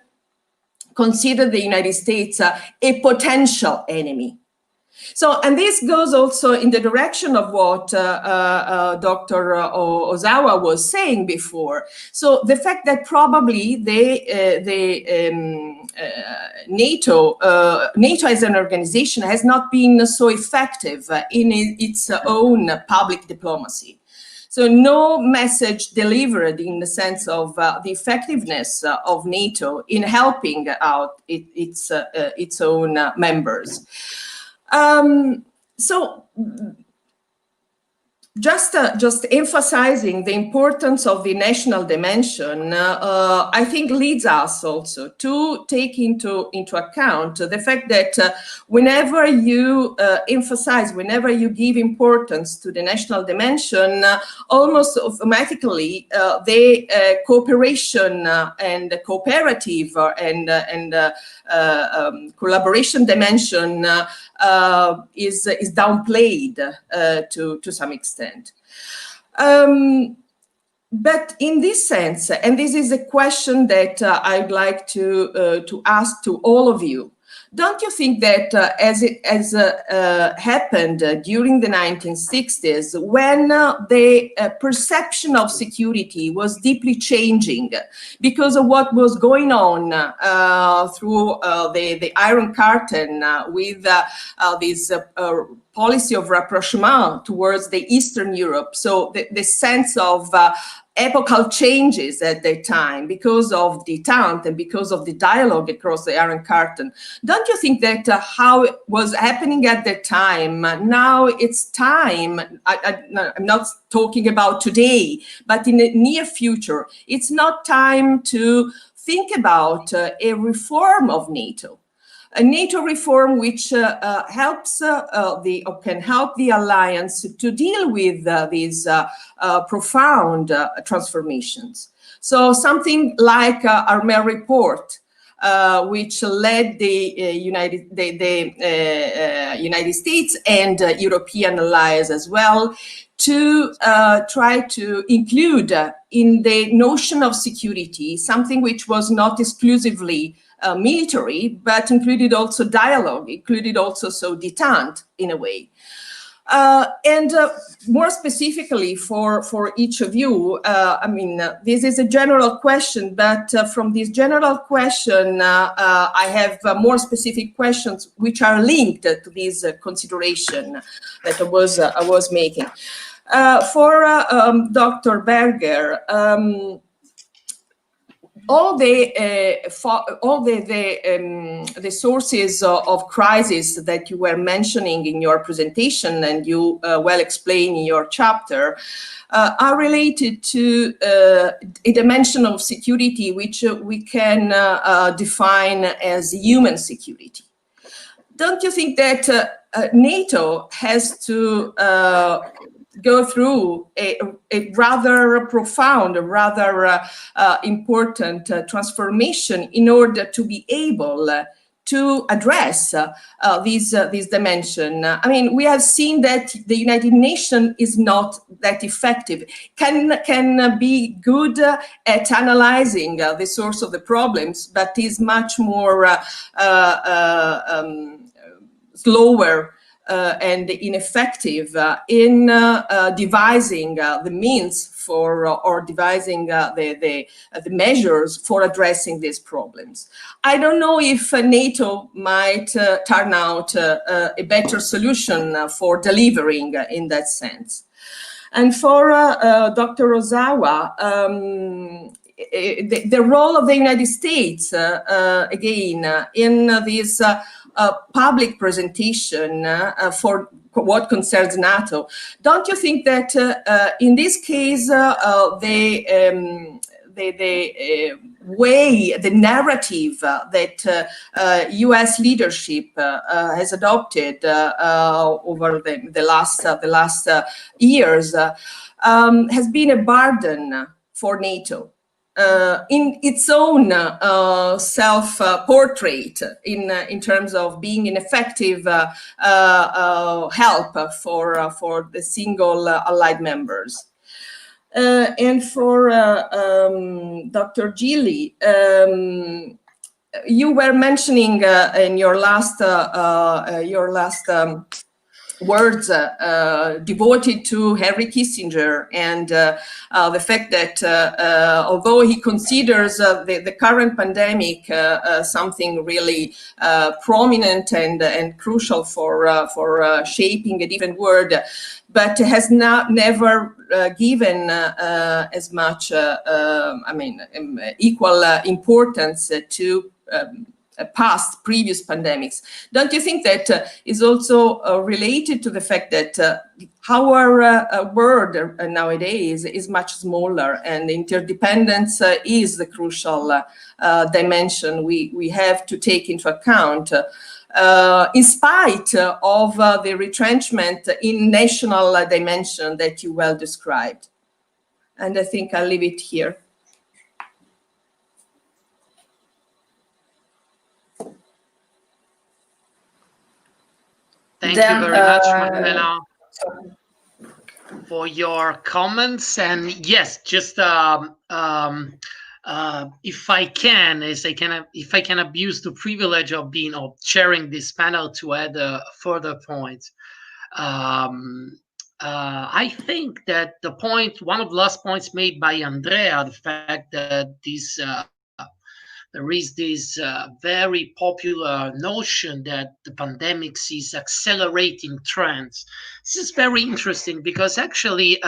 consider the United States a potential enemy. So, and this goes also in the direction of what Dr. Ozawa was saying before. So the fact that probably NATO as an organization has not been so effective in its own public diplomacy. So no message delivered in the sense of the effectiveness of NATO in helping out its own members. So just emphasizing the importance of the national dimension, I think leads us also to take into account the fact that whenever you emphasize, whenever you give importance to the national dimension, almost automatically the cooperation and the cooperative and collaboration dimension is downplayed to some extent. But in this sense, and this is a question that I'd like to ask to all of you, don't you think that as happened during the 1960s, when the perception of security was deeply changing because of what was going on through the Iron Curtain with this policy of rapprochement towards the Eastern Europe, so the sense of epochal changes at that time because of detente and because of the dialogue across the Iron Curtain. Don't you think that how it was happening at that time, now it's time, I'm not talking about today, but in the near future, it's not time to think about a reform of NATO? A NATO reform which helps can help the alliance to deal with these profound transformations. So something like Armel report, which led the United States and European allies as well to try to include in the notion of security something which was not exclusively military, but included also dialogue, included also detente in a way. And more specifically for each of you, I mean, this is a general question, but from this general question, I have more specific questions which are linked to this consideration that I was making. For Dr. Berger, all the sources of crisis that you were mentioning in your presentation and you well explain in your chapter are related to a dimension of security which we can define as human security. Don't you think that NATO has to go through a rather profound, a rather important transformation in order to be able to address this dimension? I mean, we have seen that the United Nations is not that effective, can be good at analyzing the source of the problems, but is much more slower and ineffective in devising the means for or devising the measures for addressing these problems. I don't know if NATO might turn out a better solution for delivering in that sense. And for Dr. Ozawa, the role of the United States, again, in this public presentation for what concerns NATO, don't you think that in this case, the way, the narrative that U.S. leadership has adopted over the last years has been a burden for NATO in its own self-portrait in terms of being an effective help for the single allied members. And for Dr. Gilli, you were mentioning in your last words devoted to Henry Kissinger and the fact that although he considers the current pandemic something really prominent and crucial for shaping a different world, but has never given as much, equal importance to previous pandemics. Don't you think that is also related to the fact that our world nowadays is much smaller, and interdependence is the crucial dimension we have to take into account, in spite of the retrenchment in national dimension that you well described? And I think I'll leave it here. Thank you very much, Manuela, for your comments. And yes, just if I can abuse the privilege of chairing this panel to add a further point. I think that one of the last points made by Andrea, the fact that there is this very popular notion that the pandemic is accelerating trends. This is very interesting because actually,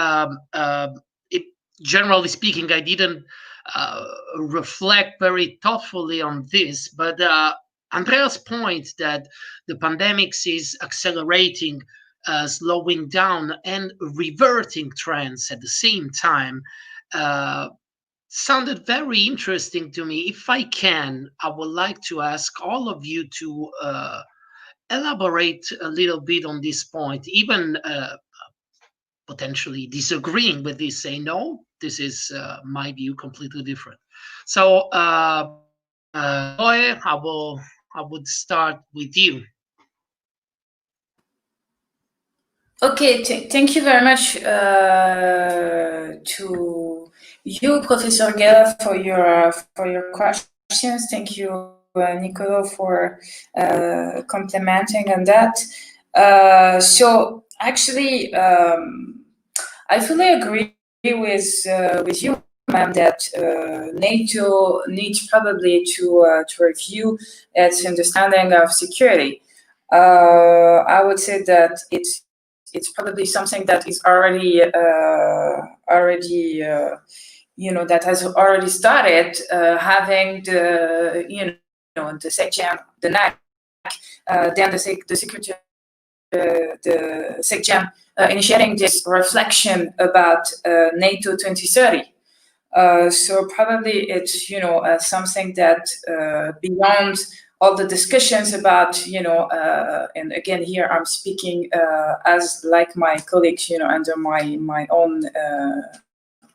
generally speaking, I didn't reflect very thoughtfully on this, but Andrea's point that the pandemic is accelerating, slowing down and reverting trends at the same time sounded very interesting to me. If I can, I would like to ask all of you to elaborate a little bit on this point, even potentially disagreeing with this, say, no, this is my view completely different. So, Zoe, I would start with you. Okay, thank you very much to you, Professor Geller, for your questions. Thank you, Nicolo, for complimenting on that. So actually, I fully agree with you, ma'am, that NATO needs probably to review its understanding of security. I would say that it's probably something that is already that has already started having the the SecGen, the NAC, then the security, the SecGen initiating this reflection about NATO 2030. So probably it's something that beyond all the discussions about and again here I'm speaking as like my colleagues under my own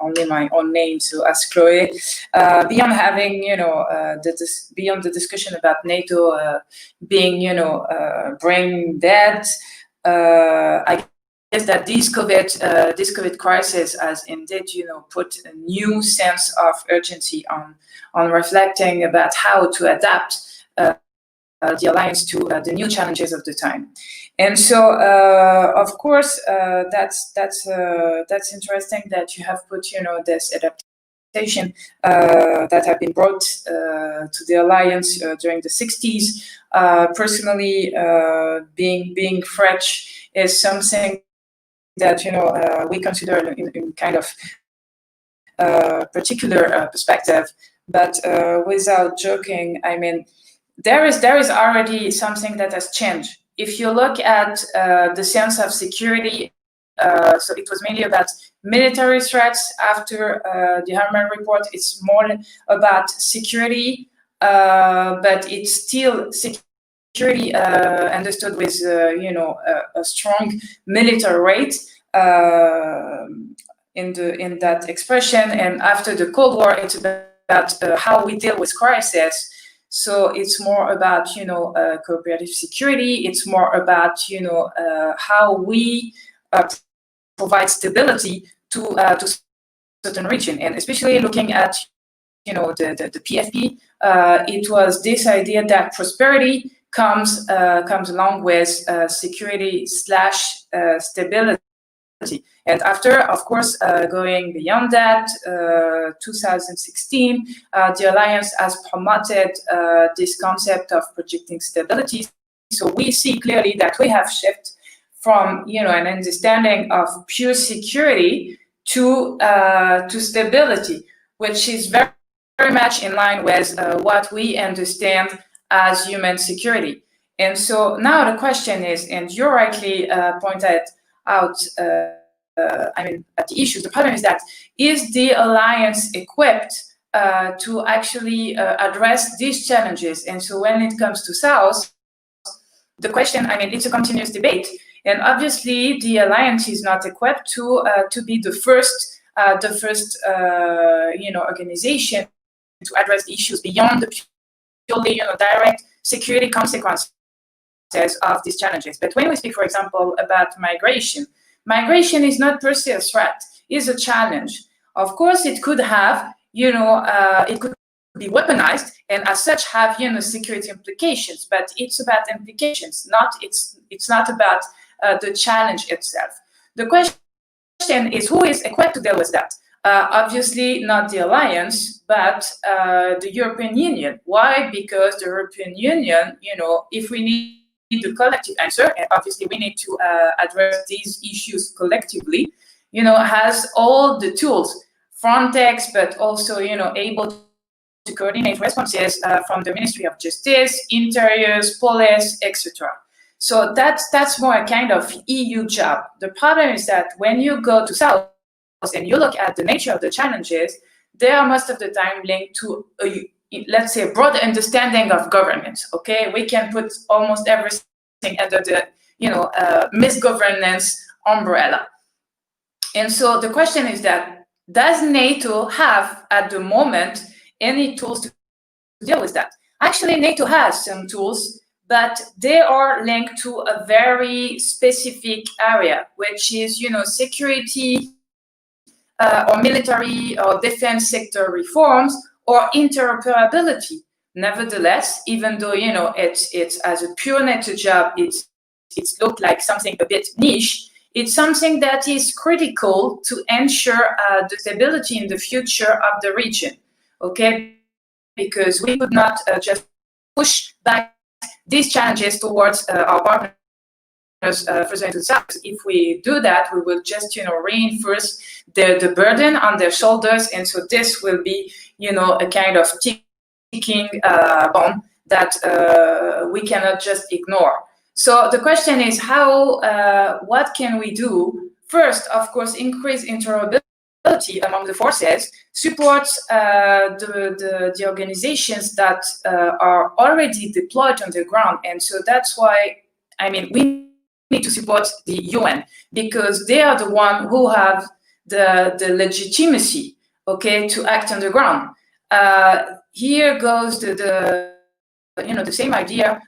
only my own name, so as Chloe, beyond having beyond the discussion about NATO being brain dead, I guess that this COVID crisis has indeed put a new sense of urgency on reflecting about how to adapt the alliance to the new challenges of the time. And so, of course, that's interesting that you have put, this adaptation that have been brought to the alliance during the 60s. Personally, being French is something that we consider in kind of particular perspective. But without joking, I mean, there is already something that has changed. If you look at the sense of security, so it was mainly about military threats. After the Harman report, it's more about security, but it's still security understood with a strong military weight in that expression. And after the Cold War, it's about how we deal with crisis. So it's more about cooperative security. It's more about how we provide stability to certain region, and especially looking at the PFP. It was this idea that prosperity comes along with security / stability. And after, of course, going beyond that, 2016, the Alliance has promoted this concept of projecting stability. So we see clearly that we have shifted from an understanding of pure security to stability, which is very, very much in line with what we understand as human security. And so now the question is, and you rightly pointed out, at the issues. The problem is that, is the alliance equipped to actually address these challenges? And so when it comes to South, the question, it's a continuous debate. And obviously, the alliance is not equipped to be the first organization to address the issues beyond the purely direct security consequences of these challenges. But when we speak, for example, about migration is not per se a threat; is a challenge. Of course, it could have, it could be weaponized, and as such have security implications. But it's about implications, it's not about the challenge itself. The question is, who is equipped to deal with that? Obviously not the alliance, but the European Union. Why? Because the European Union, if we need the collective answer, and obviously we need to address these issues collectively, has all the tools, Frontex, but also, able to coordinate responses from the Ministry of Justice, Interiors, Police, etc. So that's more a kind of EU job. The problem is that when you go to South and you look at the nature of the challenges, they are most of the time linked to, let's say, a broad understanding of governance. Okay, we can put almost everything under the misgovernance umbrella. And so the question is that, does NATO have at the moment any tools to deal with that? Actually, NATO has some tools, but they are linked to a very specific area, which is security or military or defense sector reforms or interoperability. Nevertheless, even though it's as a pure NATO job, it's looked like something a bit niche. It's something that is critical to ensure the stability in the future of the region. Okay, because we could not just push back these challenges towards our partners further into the south. If we do that, we will just reinforce the burden on their shoulders, and so this will be a kind of ticking bomb that we cannot just ignore. So the question is, what can we do? First, of course, increase interoperability among the forces, support the organizations that are already deployed on the ground. And so that's why, we need to support the UN, because they are the one who have the legitimacy, okay, to act on the ground. Here goes the same idea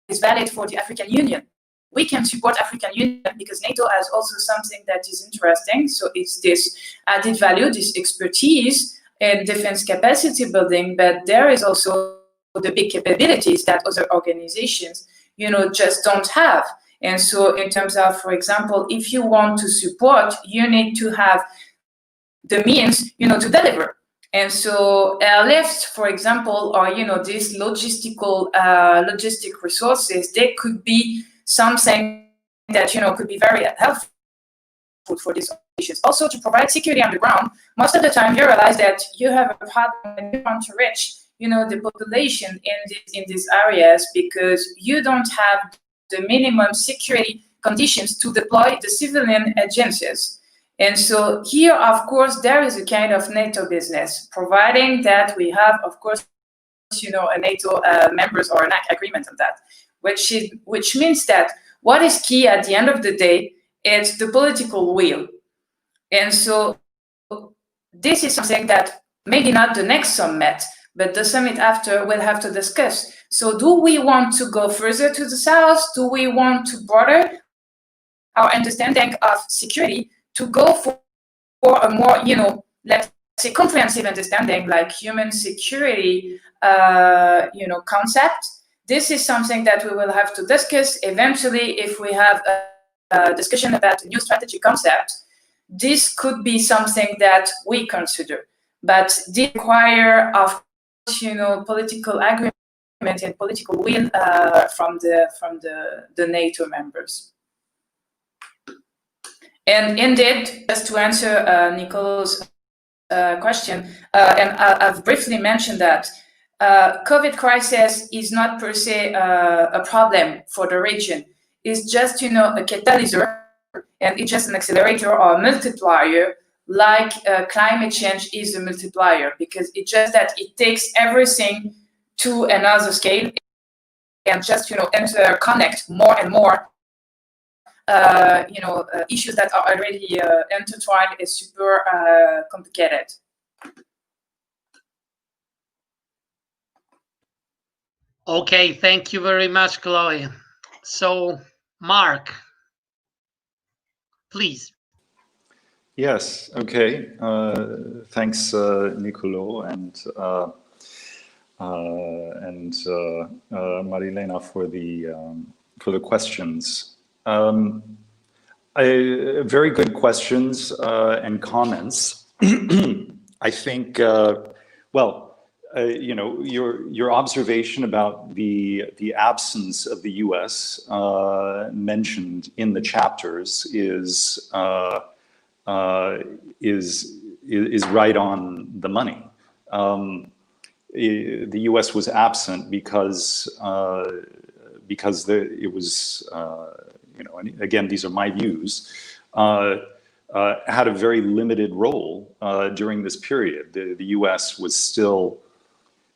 is valid for the African Union. We can support African Union because NATO has also something that is interesting. So it's this added value, this expertise in defense capacity building, but there is also the big capabilities that other organizations, just don't have. And so in terms of, for example, if you want to support, you need to have the means, to deliver. And so airlifts, for example, or, these logistic resources, they could be something that, could be very helpful for these issues. Also, to provide security on the ground, most of the time you realize that you have a problem when you want to reach, the population in these areas, because you don't have the minimum security conditions to deploy the civilian agencies. And so here, of course, there is a kind of NATO business, providing that we have, of course, a NATO members or an agreement on that, which means that what is key at the end of the day is the political will. And so this is something that maybe not the next summit, but the summit after will have to discuss. So do we want to go further to the south? Do we want to broaden our understanding of security to go for a more, let's say, comprehensive understanding, like human security, concept? This is something that we will have to discuss eventually if we have a discussion about a new strategy concept. This could be something that we consider, but this require, of course, political agreement and political will from the NATO members. And indeed, just to answer Nicolo's question, and I've briefly mentioned that COVID crisis is not per se a problem for the region. It's just, a catalyzer, and it's just an accelerator or a multiplier, like climate change is a multiplier, because it's just that it takes everything to another scale and just, interconnect more and more issues that are already intertwined is super complicated. Okay, thank you very much, Chloe. So, Mark, please. Yes, okay. Thanks, Nicolo and Marilena for the questions. Very good questions and comments. I think, your observation about the absence of the U.S. Mentioned in the chapters is right on the money. The U.S. was absent because it was, and again, these are my views, had a very limited role during this period. The U.S. was still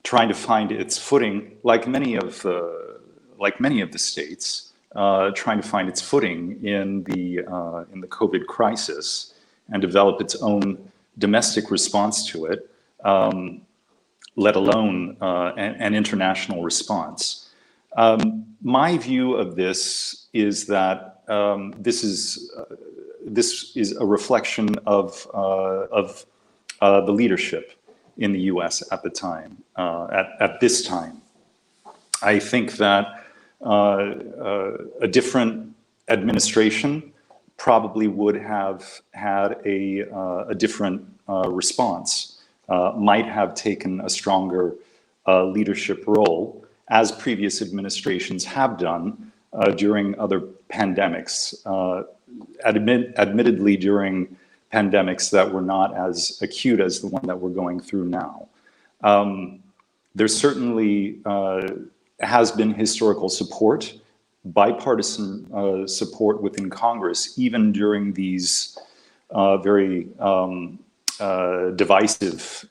trying to find its footing, like many of the states, trying to find its footing in the COVID crisis and develop its own domestic response to it, let alone an international response. My view of this is that this is a reflection of the leadership in the U.S. at the time, at this time. I think that a different administration probably would have had a different response, might have taken a stronger leadership role, as previous administrations have done during other pandemics, admittedly during pandemics that were not as acute as the one that we're going through now. There certainly has been historical support, bipartisan support within Congress, even during these very divisive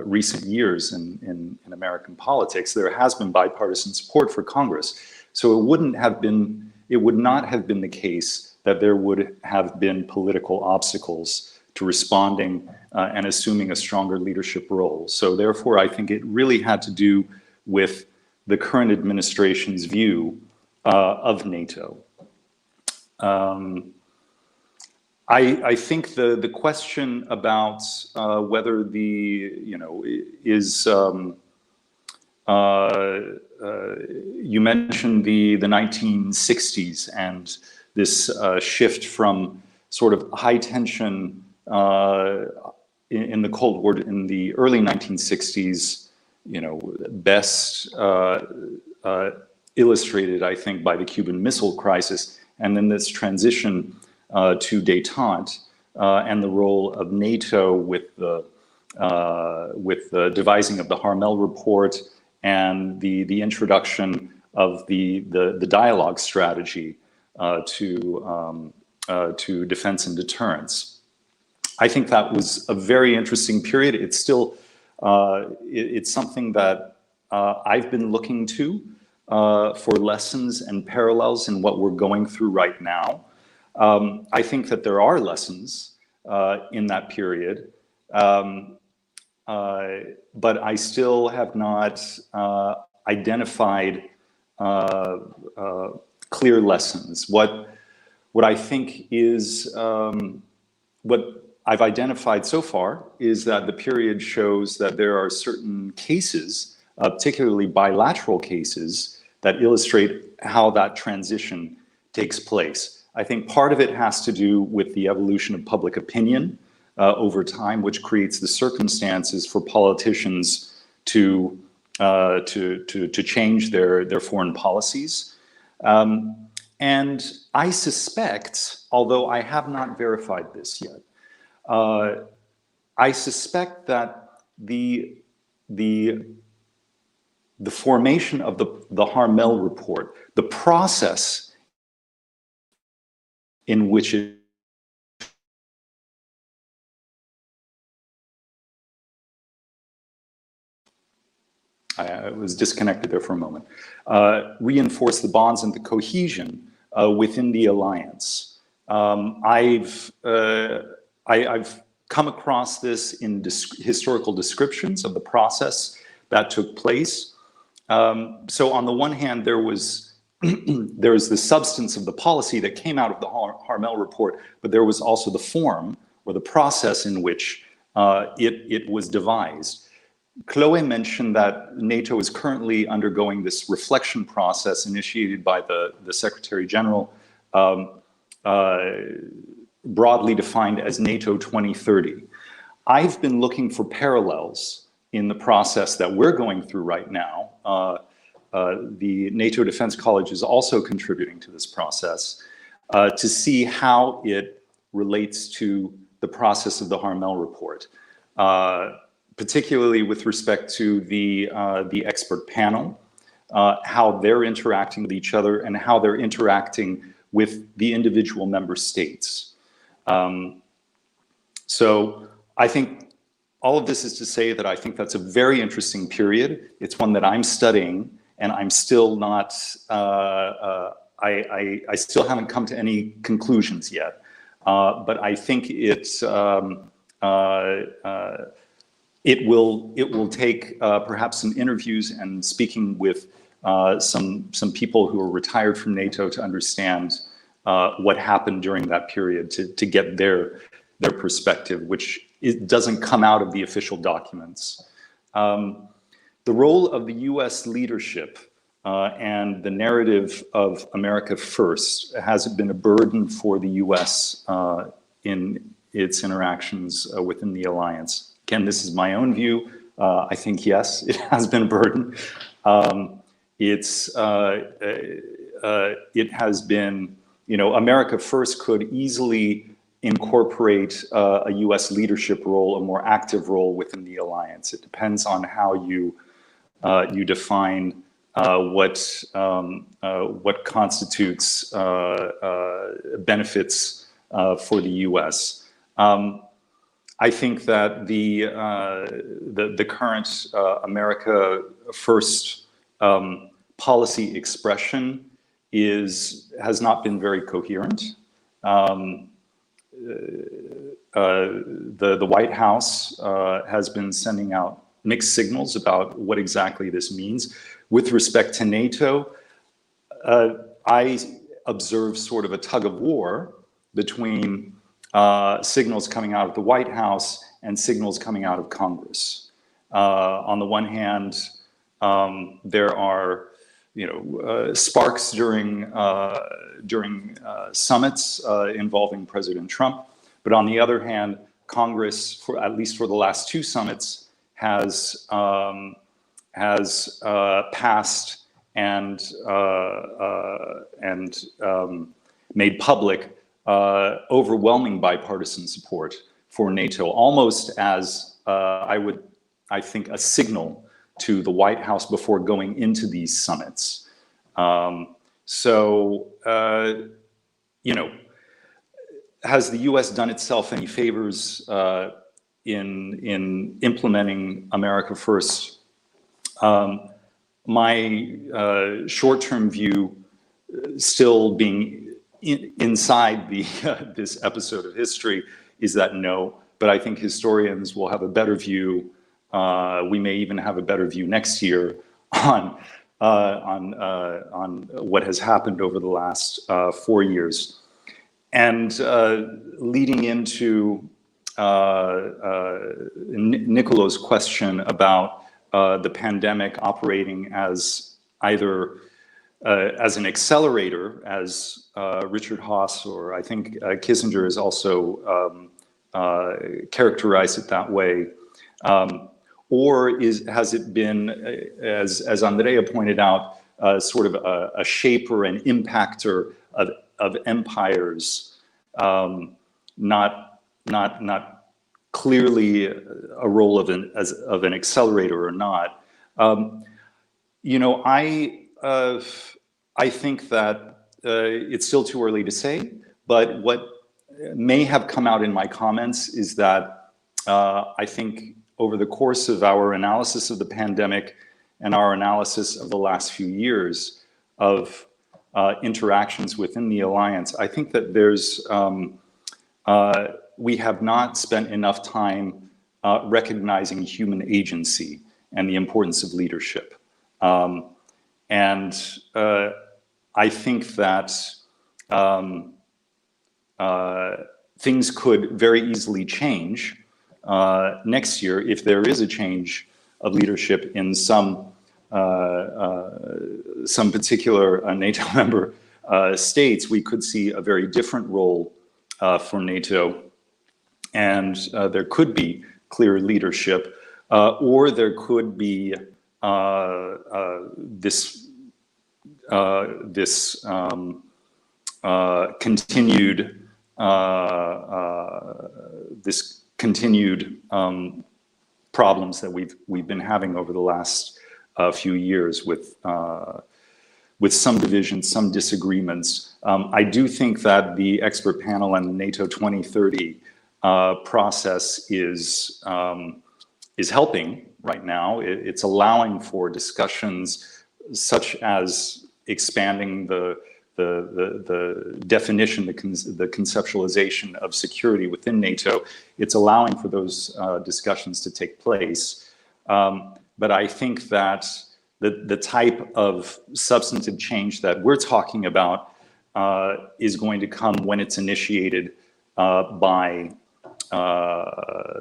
recent years in American politics. There has been bipartisan support for Congress. So it would not have been the case that there would have been political obstacles to responding and assuming a stronger leadership role. So therefore, I think it really had to do with the current administration's view of NATO. I think the question about whether you mentioned the 1960s and this shift from sort of high tension in the Cold War in the early 1960s, you know, best illustrated, I think, by the Cuban Missile Crisis, and then this transition to détente and the role of NATO with the devising of the Harmel Report and the introduction of the dialogue strategy to defense and deterrence. I think that was a very interesting period. It's still it's something that I've been looking to for lessons and parallels in what we're going through right now. I think that there are lessons in that period, but I still have not identified clear lessons. What I think is what I've identified so far is that the period shows that there are certain cases, particularly bilateral cases, that illustrate how that transition takes place. I think part of it has to do with the evolution of public opinion over time, which creates the circumstances for politicians to change their foreign policies. And I suspect, although I have not verified this yet, I suspect that the formation of the Harmel Report, the process in which it I was disconnected there for a moment, reinforce the bonds and the cohesion within the alliance. I've come across this in historical descriptions of the process that took place. So on the one hand, there was the substance of the policy that came out of the Harmel Report, but there was also the form or the process in which it was devised. Chloe mentioned that NATO is currently undergoing this reflection process initiated by the Secretary General, broadly defined as NATO 2030. I've been looking for parallels in the process that we're going through right now. The NATO Defense College is also contributing to this process to see how it relates to the process of the Harmel Report. Particularly with respect to the expert panel, how they're interacting with each other and how they're interacting with the individual member states. So I think all of this is to say that I think that's a very interesting period. It's one that I'm studying, and I'm still not, I still haven't come to any conclusions yet. But I think it's, it will take perhaps some interviews and speaking with some people who are retired from NATO to understand what happened during that period to get their perspective, which doesn't come out of the official documents. The role of the US leadership and the narrative of America first has been a burden for the US in its interactions within the alliance. Again, this is my own view. I think, yes, it has been a burden. It has been, you know, America First could easily incorporate a US leadership role, a more active role within the alliance. It depends on how you define what constitutes benefits for the US. I think that the current America First policy expression has not been very coherent. The White House has been sending out mixed signals about what exactly this means. With respect to NATO, I observe sort of a tug of war between signals coming out of the White House and signals coming out of Congress. On the one hand, There are, sparks during summits involving President Trump. But on the other hand, Congress, at least for the last two summits, has passed and made public overwhelming bipartisan support for NATO, almost as I think, a signal to the White House before going into these summits. Has the U.S. done itself any favors in implementing America First? My short-term view, still being inside this episode of history, is that no. But I think historians will have a better view. We may even have a better view next year on what has happened over the last 4 years. And leading into Nicolo's question about the pandemic operating as either as an accelerator, as Richard Haas, or I think Kissinger has also characterized it that way, or has it been, as Andrea pointed out, sort of a shaper and impactor of empires, not clearly a role of an accelerator or not. I think that it's still too early to say, but what may have come out in my comments is that I think over the course of our analysis of the pandemic and our analysis of the last few years of interactions within the alliance, I think that we have not spent enough time recognizing human agency and the importance of leadership. I think that things could very easily change next year if there is a change of leadership in some particular NATO member states. We could see a very different role for NATO, and there could be clear leadership, or there could be this continued problems that we've been having over the last few years with some divisions, some disagreements. I do think that the expert panel and the NATO 2030 process is helping right now. It's allowing for discussions such as expanding the definition, the conceptualization of security within NATO. It's allowing for those discussions to take place. But I think that the type of substantive change that we're talking about is going to come when it's initiated by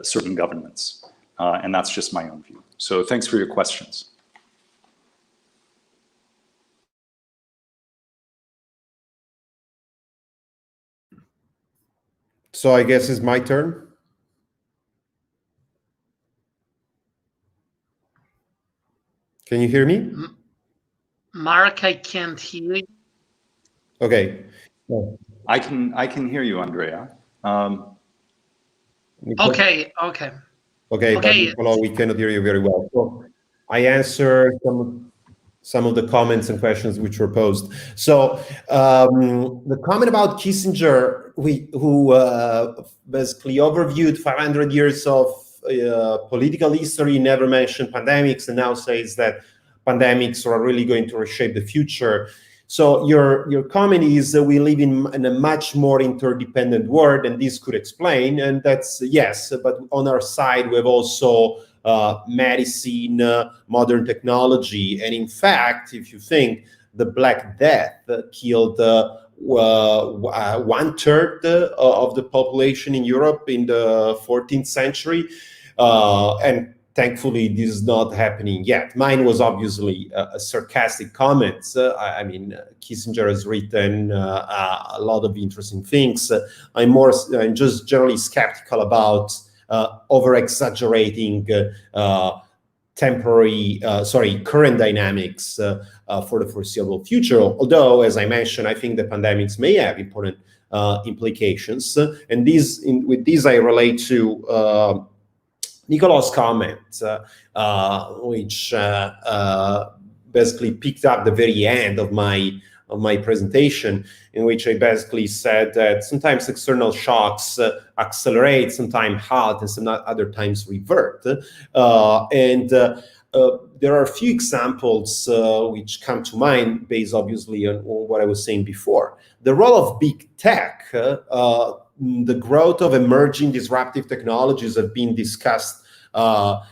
certain governments. And that's just my own view. So thanks for your questions. So I guess it's my turn. Can you hear me? Mark, I can't hear you. Okay. I can hear you, Andrea. Okay. Okay, but Nicola, we cannot hear you very well. So I answer some of the comments and questions which were posed. So the comment about Kissinger, who basically overviewed 500 years of political history, never mentioned pandemics, and now says that pandemics are really going to reshape the future. So your comment is that we live in a much more interdependent world, and this could explain, and that's yes, but on our side, we have also medicine, modern technology, and in fact, if you think the Black Death killed 1/3 of the population in Europe in the 14th century, and thankfully, this is not happening yet. Mine was obviously a sarcastic comment. I mean, Kissinger has written a lot of interesting things. I'm just generally skeptical about over-exaggerating current dynamics for the foreseeable future. Although, as I mentioned, I think the pandemics may have important implications. And with these, I relate to Nicolo's comment, which basically picked up the very end of my presentation, in which I basically said that sometimes external shocks accelerate, sometimes halt, and some other times revert. There are a few examples which come to mind based obviously on what I was saying before. The role of big tech, the growth of emerging disruptive technologies have been discussed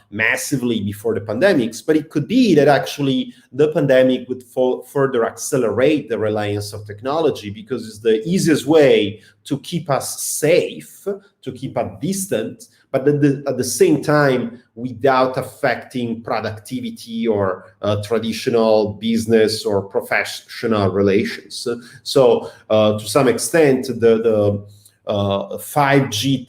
massively before the pandemics, but it could be that actually the pandemic would further accelerate the reliance of technology, because it's the easiest way to keep us safe, to keep us distant, but at the same time without affecting productivity or traditional business or professional relations. So to some extent, the 5G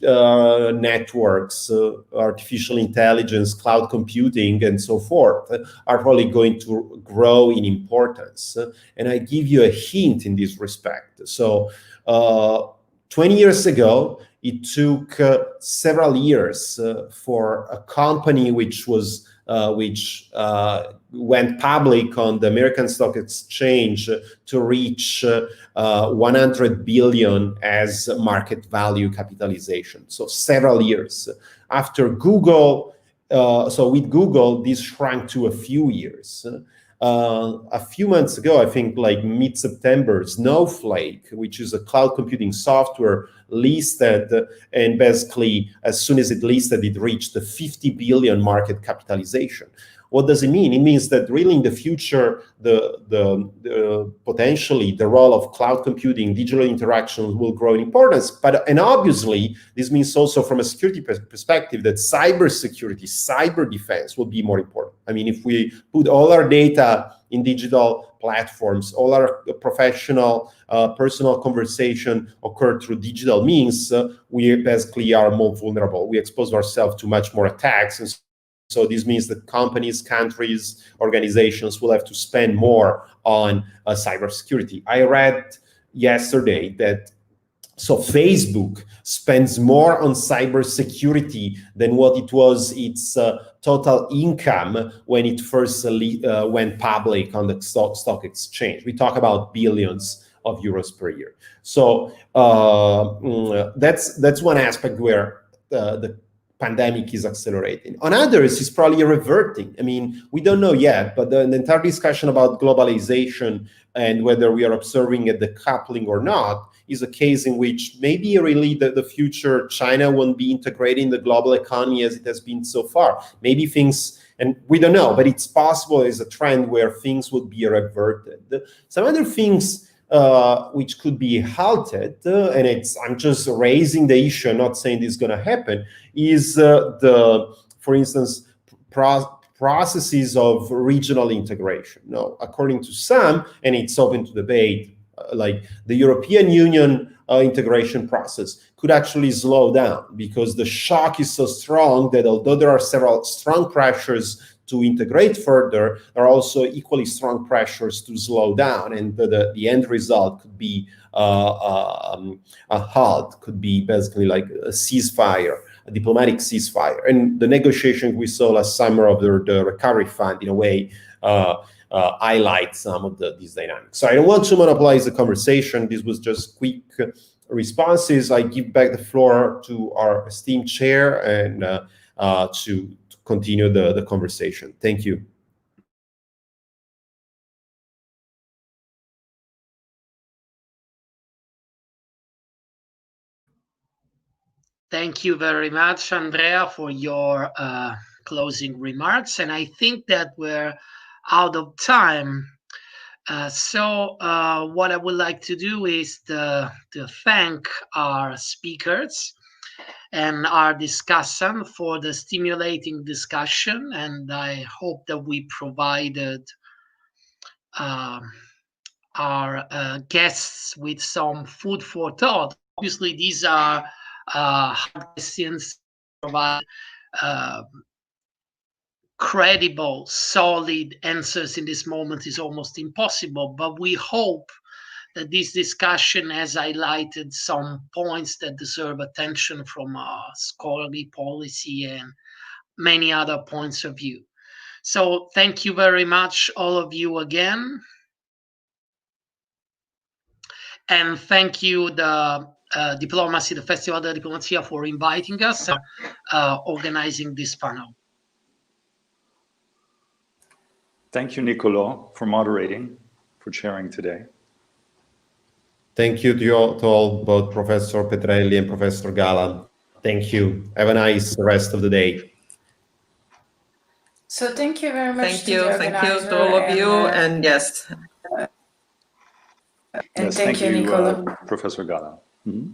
networks, artificial intelligence, cloud computing, and so forth are probably going to grow in importance. And I give you a hint in this respect. So 20 years ago, it took several years for a company which went public on the American Stock Exchange to reach 100 billion as market value capitalization. So several years. After Google, with Google, this shrank to a few years. A few months ago, I think like mid-September, Snowflake, which is a cloud computing software, listed, and basically as soon as it listed, it reached the 50 billion market capitalization. What does it mean? It means that really in the future, potentially the role of cloud computing, digital interactions will grow in importance. And obviously, this means also from a security perspective that cybersecurity, cyber defense will be more important. I mean, if we put all our data in digital platforms, all our professional, personal conversation occur through digital means, we basically are more vulnerable. We expose ourselves to much more attacks. And so this means that companies, countries, organizations will have to spend more on cybersecurity. I read yesterday that Facebook spends more on cybersecurity than what it was its total income when it first went public on the stock exchange. We talk about billions of euros per year. So that's one aspect where the pandemic is accelerating. On others, it's probably reverting. I mean, we don't know yet, but the entire discussion about globalization and whether we are observing a decoupling or not is a case in which maybe really the future China won't be integrated in the global economy as it has been so far. Maybe things, and we don't know, but it's possible as a trend where things would be reverted. Some other things which could be halted, and I'm just raising the issue, I'm not saying this is going to happen, is for instance, processes of regional integration. No, according to some, and it's open to debate, like the European Union integration process could actually slow down because the shock is so strong that although there are several strong pressures to integrate further, there are also equally strong pressures to slow down, and the end result could be a halt, could be basically like a ceasefire, a diplomatic ceasefire. And the negotiation we saw last summer of the recovery fund, in a way, highlight some of these dynamics. So I don't want to monopolize the conversation. This was just quick responses. I give back the floor to our esteemed chair and to continue the conversation. Thank you. Thank you very much, Andrea, for your closing remarks. And I think that we're out of time. So what I would like to do is to thank our speakers. and our discussant for the stimulating discussion. And I hope that we provided our guests with some food for thought. Obviously, these are hard questions. Provide credible, solid answers in this moment is almost impossible. But we hope that this discussion has highlighted some points that deserve attention from scholarly policy and many other points of view. So thank you very much, all of you again. And thank you, the Diplomacy, the Festival della Diplomazia, for inviting us and organizing this panel. Thank you, Niccolò, for moderating, for chairing today. Thank you to all, both Professor Petrelli and Professor Gala. Thank you. Have a nice rest of the day. So thank you very much. Thank you to all of you, and yes. And Yes, thank you, Niccolò. Professor Gala. Mm-hmm.